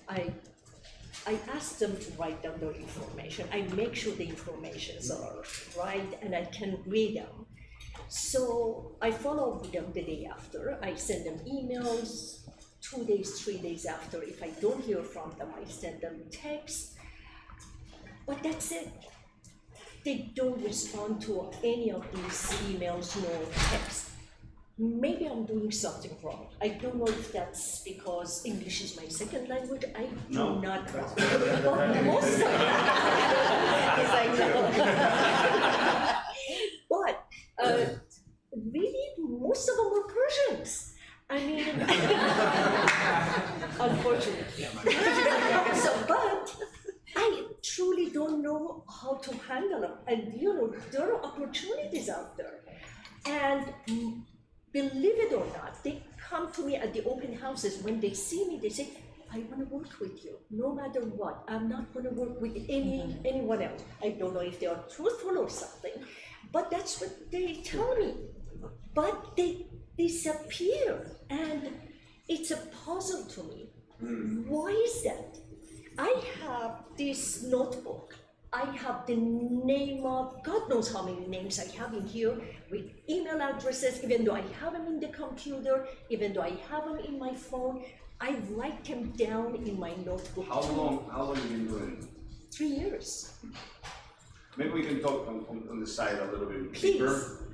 I ask them to write down their information. I make sure the informations are right and I can read them. So I follow up with them the day after. I send them emails, 2 days, 3 days after. If I don't hear from them, I send them text. But that's it. They don't respond to any of these emails, no text. Maybe I'm doing something wrong. I don't know if that's because English is my second language. I do No, not know. that's- But most of yes, I know. But really, most of them are Persians. I mean, unfortunately. So, but I truly don't know how to handle them. And you know, there are opportunities out there. And believe it or not, they come to me at the open houses. When they see me, they say, I want to work with you, no matter what. I'm not going to work with anyone else. I don't know if they are truthful or something, but that's what they tell me. But they disappear, and it's a puzzle to me. Why is that? I have this notebook. I have the name of, God knows how many names I have in here with email addresses, even though I have them in the computer, even though I have them in my phone, I write them down in my notebook. How long have you been doing it? 3 years. Maybe we can talk on the side a little bit Please. deeper,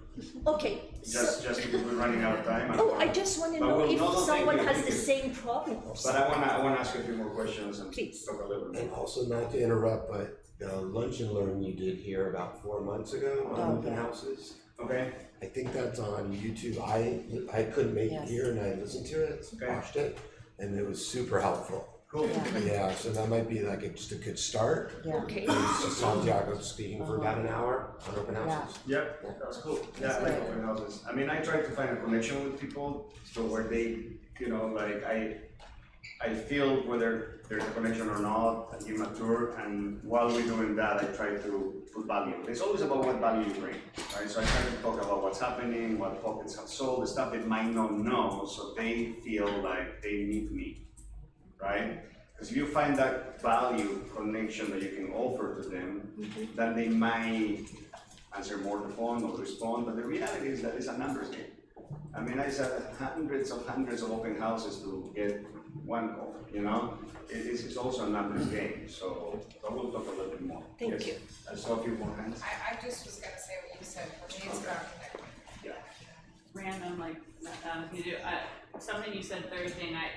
Okay. just because we're running out of time. Oh, I just want to But know we'll- if no, thank someone you, has thank the you. same problem or But something. I wanna ask you a few more questions and Please. talk a little bit And more. also, not to interrupt, but the lunch and learn you did here about 4 months ago on open houses. Okay? I think that's on YouTube. I couldn't make it here and I listened to it, Okay. watched it, and it was super helpful. Cool. Yeah, so that might be like just a good start. Okay. And so Santiago speaking for about an hour on open houses. Yep, that's cool. Yeah, I like open houses. I mean, I try to find a connection with people, so where they, you know, like I feel whether there's a connection or not, you mature, and while we're doing that, I try to put value. It's always about what value you bring, right? So I try to talk about what's happening, what pockets have sold, the stuff they might not know, so they feel like they need me, right? Because if you find that value connection that you can offer to them, then they might answer more the phone or respond, but the reality is that it's a numbers game. I mean, I said hundreds of open houses to get one call, you know? It's also a numbers game, so we'll talk a little bit more. Thank Yes. you. I saw a few more hands. I just was gonna say what you said, for me it's about connecting. Random, like, you do, something you said Thursday night,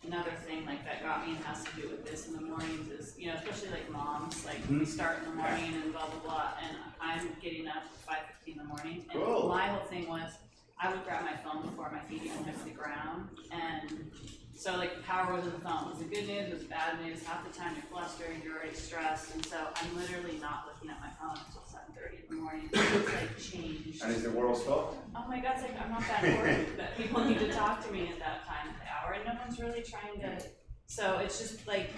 another thing like that got me and has to do with this in the mornings is, you know, especially like moms, like we start in the morning and blah, blah, blah, and I'm getting up at 5:50 in the morning. And Cool. my whole thing was, I would grab my phone before my feet even hit the ground, and so like the power was in the phone. It was the good news, it was bad news, half the time you're flustered, you're already stressed, and so I'm literally not looking at my phone until 7:30 in the morning. It's like changed. And is the world stopped? Oh my God, it's like, I'm not that important, but people need to talk to me at that time of the hour, and no one's really trying to, so it's just like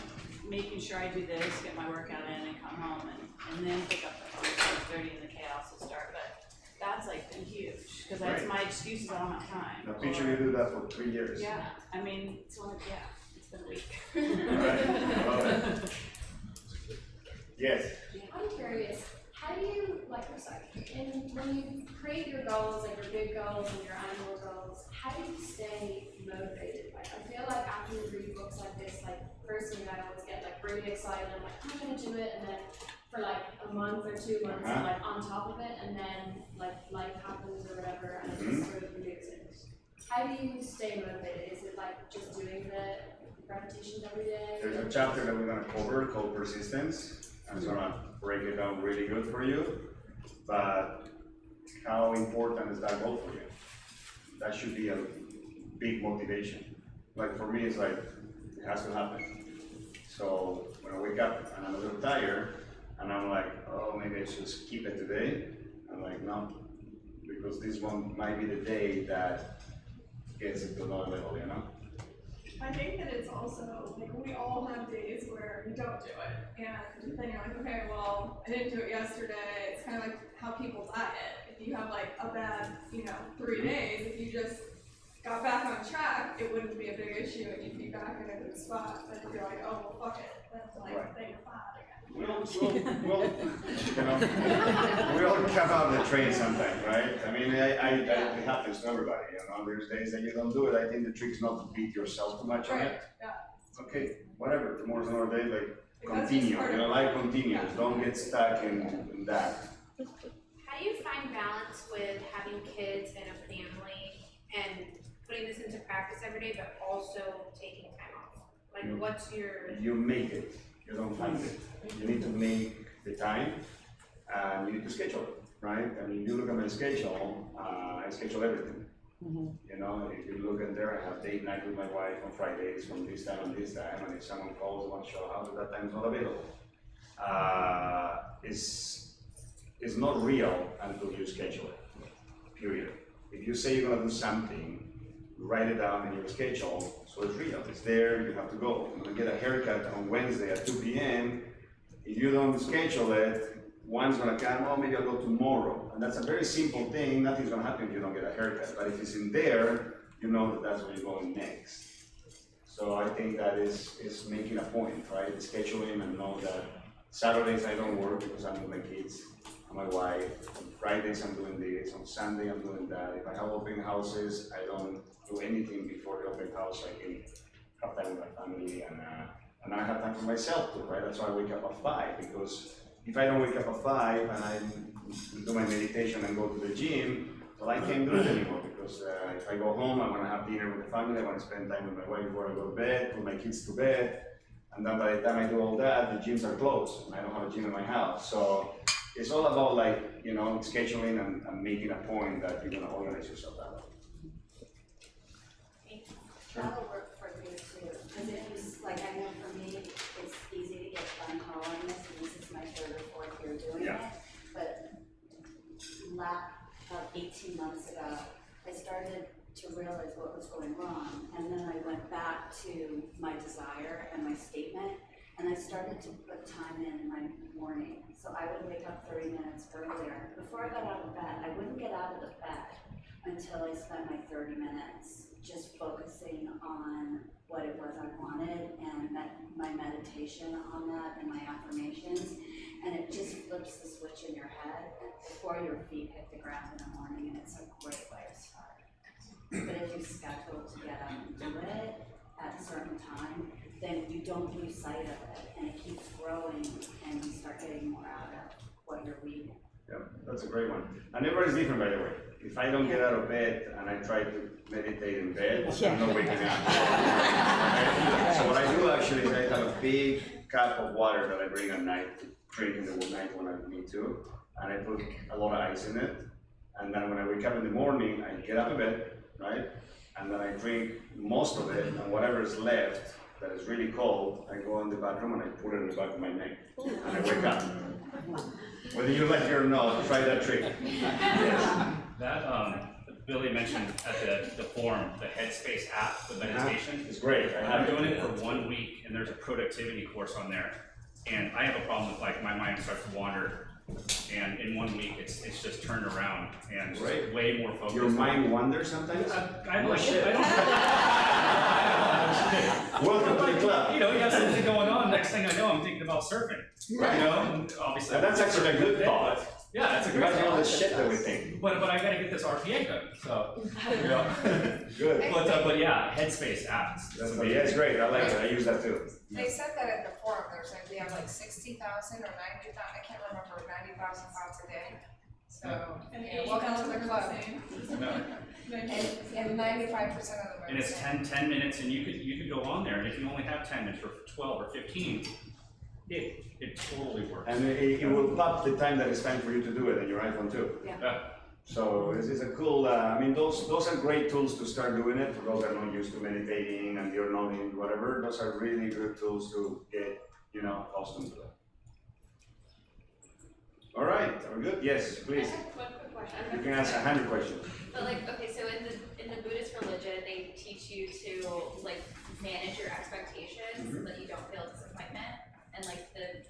making sure I do this, get my workout in, and come home, and then pick up the phone at 7:30 and the chaos will start, but that's like been huge, cause that's Right. my excuses, I don't have time. Now, picture you do that for 3 years. Yeah, I mean, it's only, yeah, it's been a week. Alright, love it. Yes. I'm curious, how do you, like, I'm sorry, and when you create your goals, like your big goals and your annual goals, how do you stay motivated? Like, I feel like after you read books like this, like, personally, I always get like really excited, I'm like, I'm gonna do it, and then for like a month or 2 months, I'm like on top of it, and then like life happens or whatever, and it just sort of loses. How do you stay motivated? Is it like just doing the repetitions every day? There's a chapter that we're gonna cover called persistence. I'm just gonna break it down really good for you. But how important is that goal for you? That should be a big motivation. Like for me, it's like, it has to happen. So when I wake up and I'm a little tired, and I'm like, oh, maybe I should skip it today. I'm like, no, because this one might be the day that gets it to another level, you know? I think that it's also, like, we all have days where you don't do it, and then you're like, okay, well, I didn't do it yesterday. It's kind of like how people diet. If you have like a bad, 3 days, if you just got back on track, it wouldn't be a big issue and you'd be back in a good spot. But if you're like, oh, well, fuck it, that's like Right. day 5 again. We all come out of the train sometimes, right? I mean, it happens to everybody, there's days that you don't do it. I think the trick is not to beat yourself too much on Right, it. yeah. Okay, whatever, tomorrow's another day, like, Because continue, it's part of- life continues, don't get stuck in that. How do you find balance with having kids and a family and putting this into practice every day, but also taking time off? Like, You- what's your? You make it, you don't find it. You need to make the time, and you need to schedule it, right? I mean, you look at my schedule, I schedule everything. If you look at there, I have date night with my wife on Fridays from this time and this time, and if someone calls, wants to show house, at that time is not available. It's not real until you schedule it, period. If you say you're gonna do something, write it down in your schedule, so it's real, it's there, you have to go. I'm gonna get a haircut on Wednesday at 2 p.m. If you don't schedule it, one's gonna come, oh, maybe I'll go tomorrow. And that's a very simple thing, nothing's gonna happen if you don't get a haircut. But if it's in there, you know that that's where you're going next. So I think that is making a point, right? Scheduling and know that Saturdays I don't work because I'm with my kids and my wife. On Fridays I'm doing this, on Sunday I'm doing that. If I have open houses, I don't do anything before the open house. I can have time with my family and I have time for myself too, right? That's why I wake up at 5, because if I don't wake up at 5 and I do my meditation and go to the gym, well, I can't do it anymore, because if I go home, I want to have dinner with the family, I want to spend time with my wife before I go to bed, put my kids to bed, and then by the time I do all that, the gyms are closed, and I don't have a gym in my house. So it's all about scheduling and making a point that you're going to organize yourself that way. That'll work for me too, because it was, like, I know for me, it's easy to get fun calling this, and this is my 3rd or 4th year doing Yeah. it. But about 18 months ago, I started to realize what was going wrong, and then I went back to my desire and my statement, and I started to put time in my morning. So I would wake up 30 minutes earlier. Before I got out of bed, I wouldn't get out of the bed until I spent my 30 minutes just focusing on what it was I wanted and my meditation on that and my affirmations. And it just flips the switch in your head before your feet hit the ground in the morning, and it's a great way to start. But if you schedule to get up and do it at a certain time, then you don't lose sight of it, and it keeps growing, and you start getting more out of what you're reading. Yeah, that's a great one. And everybody's different, by the way. If I don't get out of bed and I try to meditate in bed, I'm not waking up. So what I do actually is I have a big cup of water that I bring at night to drink in the night when I need to, and I put a lot of ice in it. And then when I wake up in the morning, I get out of bed, right? And then I drink most of it, and whatever is left that is really cold, I go in the bathroom and I put it in the back of my neck, and I wake up. Whether you like it or not, try that trick. That, Billy mentioned at the forum, the Headspace app, the meditation. It's great. I'm doing it for 1 week, and there's a productivity course on there. And I have a problem with, like, my mind starts to wander. And in 1 week, it's just turned around and just way more focused. Your mind wanders sometimes? I'm like, shit. I don't. Welcome to the club. You have something going on, next thing I know, I'm thinking about surfing. Right. And obviously. And that's actually a good thought. Yeah, that's a great Imagine all the thought. shit that we think. But I gotta get this RPA done, so. Good. But yeah, Headspace app. Yeah, it's great. I like it. I use that too. They said that at the forum, there's like, we have like 60,000 or 90,000, I can't remember, 90,000 thoughts a day. So, And yeah, welcome to the club. And 95% of them are And it's the same. 10 minutes, and you could go on there, and if you only have 10 minutes or 12 or 15, it totally works. And it will pop the time that it's time for you to do it in your iPhone too. Yeah. So this is a cool, I mean, those are great tools to start doing it. For those that are not used to meditating and you're not in whatever, those are really good tools to get, accustomed to it. All right, are we good? Yes, please. I have one quick question. You can ask 100 questions. But like, okay, so in the Buddhist religion, they teach you to like manage your expectations so that you don't feel disappointment. And like the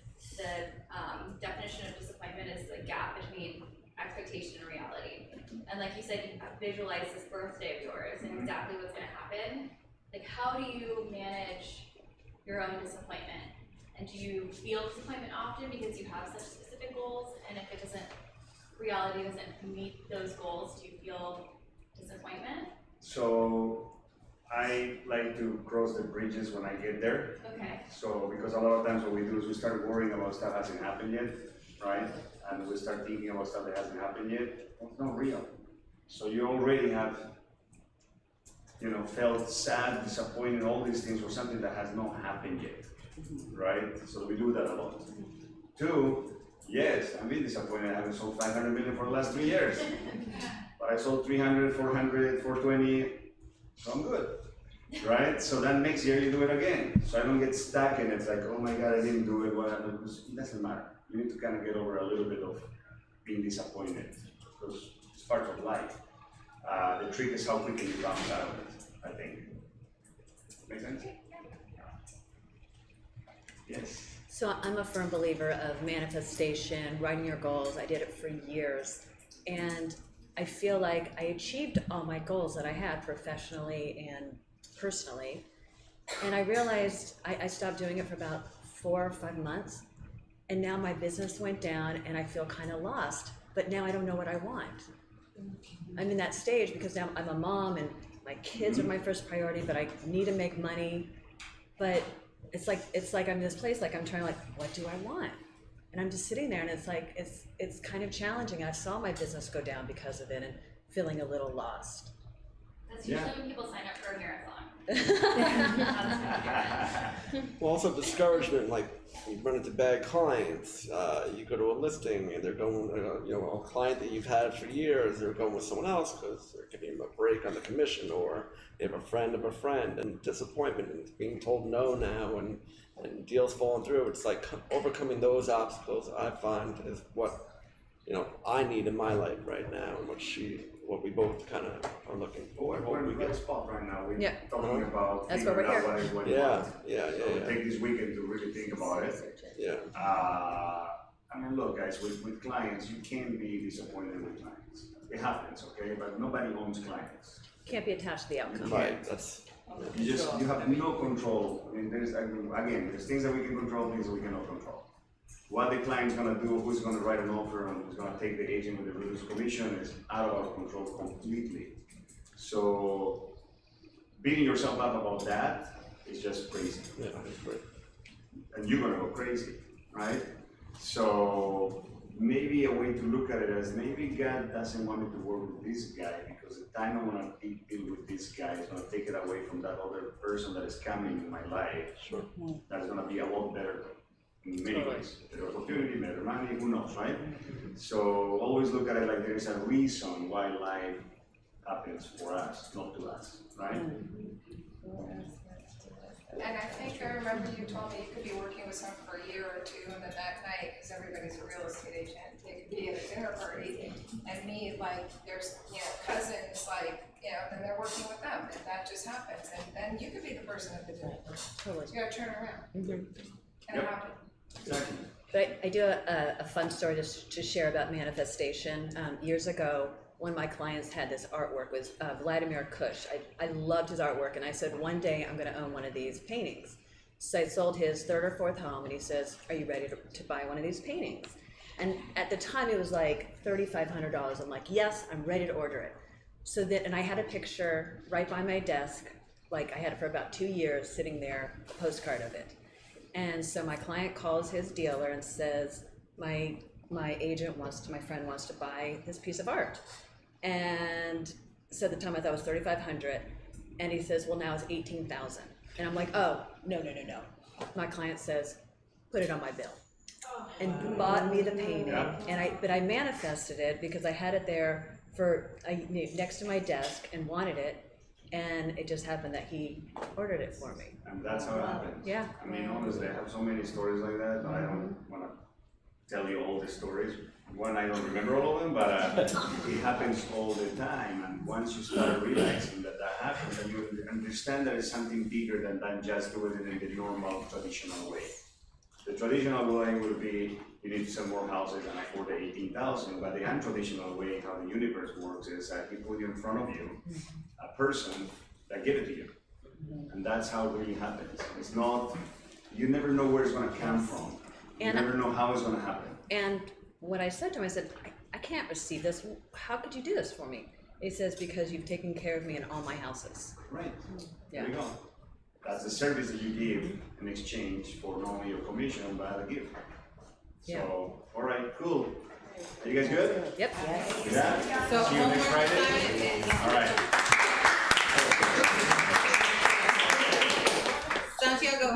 definition of disappointment is the gap between expectation and reality. And like you said, you visualize this birthday of yours and exactly what's gonna happen. Like, how do you manage your own disappointment? And do you feel disappointment often because you have such specific goals? And if it doesn't, reality doesn't meet those goals, do you feel disappointment? So I like to cross the bridges when I get there. Okay. So because a lot of times what we do is we start worrying about stuff that hasn't happened yet, right? And we start thinking about stuff that hasn't happened yet. It's not real. So you already have, you know, felt sad, disappointed, all these things for something that has not happened yet, right? So we do that a lot. Two, yes, I'm really disappointed I haven't sold 500 million for the last 3 years. But I sold 300, 400, 420, so I'm good, right? So then next year you do it again. So I don't get stuck and it's like, oh my God, I didn't do it, what happened? It doesn't matter. You need to kind of get over a little bit of being disappointed because it's part of life. The trick is how quickly you bounce out of it, I think. Make sense? Yes. So I'm a firm believer of manifestation, writing your goals. I did it for years. And I feel like I achieved all my goals that I had professionally and personally. And I realized I stopped doing it for about 4 or 5 months. And now my business went down and I feel kind of lost. But now I don't know what I want. I'm in that stage because now I'm a mom and my kids are my first priority, but I need to make money. But it's like I'm in this place, like I'm trying to like, what do I want? And I'm just sitting there and it's like, it's kind of challenging. I saw my business go down because of it and feeling a little lost. That's usually when people sign up for a marathon. Well, also discouragement, like you run into bad clients, you go to a listing and they're going, you know, a client that you've had for years, they're going with someone else because they're giving them a break on the commission, or they have a friend of a friend, and disappointment and being told no now and deals falling through. It's like overcoming those obstacles, I find, is what, you know, I need in my life right now, and what we both kind of are looking for. We're in a good spot right now. We're Yeah. talking about That's why we're figuring out here. what is what you Yeah, want. yeah, So yeah, yeah. take this weekend to really think about it. Yeah. I mean, look, guys, with clients, you can be disappointed with clients. It happens, okay? But nobody owns clients. Can't be attached to the outcome. Right, that's, You have no control. I mean, there's things that we can control, things that we cannot control. What the client's gonna do, who's gonna write an offer, and who's gonna take the agent with the reduced commission is out of our control completely. So beating yourself up about that is just crazy. yeah, that's great. And you're gonna go crazy, right? So maybe a way to look at it as maybe God doesn't want me to work with this guy because the time I'm gonna deal with this guy is gonna take it away from that other person that is coming in my life. Sure. That's gonna be a lot better in many ways. Better opportunity, better money, who knows, right? So always look at it like there is a reason why life happens for us, not to us, right? And I think I remember you told me you could be working with someone for a year or two, and then that night, because everybody's a real estate agent, they could be at a dinner party and meet like there's, you know, cousins, like, you know, then they're working with them, and that just happens, and then you could be the person at the dinner. Totally. So you gotta turn around. And it Yep. happens. Exactly. But I do a fun story to share about manifestation. Years ago, one of my clients had this artwork with Vladimir Kush. I loved his artwork, and I said, one day I'm gonna own one of these paintings. So I sold his 3rd or 4th home, and he says, are you ready to buy one of these paintings? And at the time it was like $3,500. I'm like, yes, I'm ready to order it. So that, and I had a picture right by my desk, like I had it for about 2 years sitting there, a postcard of it. And so my client calls his dealer and says, my friend wants to buy this piece of art. And so at the time I thought it was $3,500, and he says, well, now it's $18,000. And I'm like, oh, no. My client says, put it on my bill. And bought me the painting, and but I manifested it because I had it there next to my desk and wanted it, and it just happened that he ordered it for me. And that's how it happens. Yeah. I mean, honestly, I have so many stories like that, but I don't wanna tell you all the stories. One, I don't remember all of them, but it happens all the time. And once you start realizing that that happens, and you understand that it's something bigger than just doing it in the normal, traditional way. The traditional way would be you need to sell more houses and afford the 18,000, but the untraditional way, how the universe works, is that he put you in front of you a person that give it to you. And that's how it really happens. It's not, you never know where it's gonna come from. You And- never know how it's gonna happen. And what I said to him, I said, I can't receive this. How could you do this for me? He says, because you've taken care of me in all my houses. Right. Yeah. There you go. That's the service that you give in exchange for not only your commission, but a gift. Yeah. So, all right, cool. Are you guys good? Yep. Yeah. So See you next homework Friday. assignment. All right. Santiago.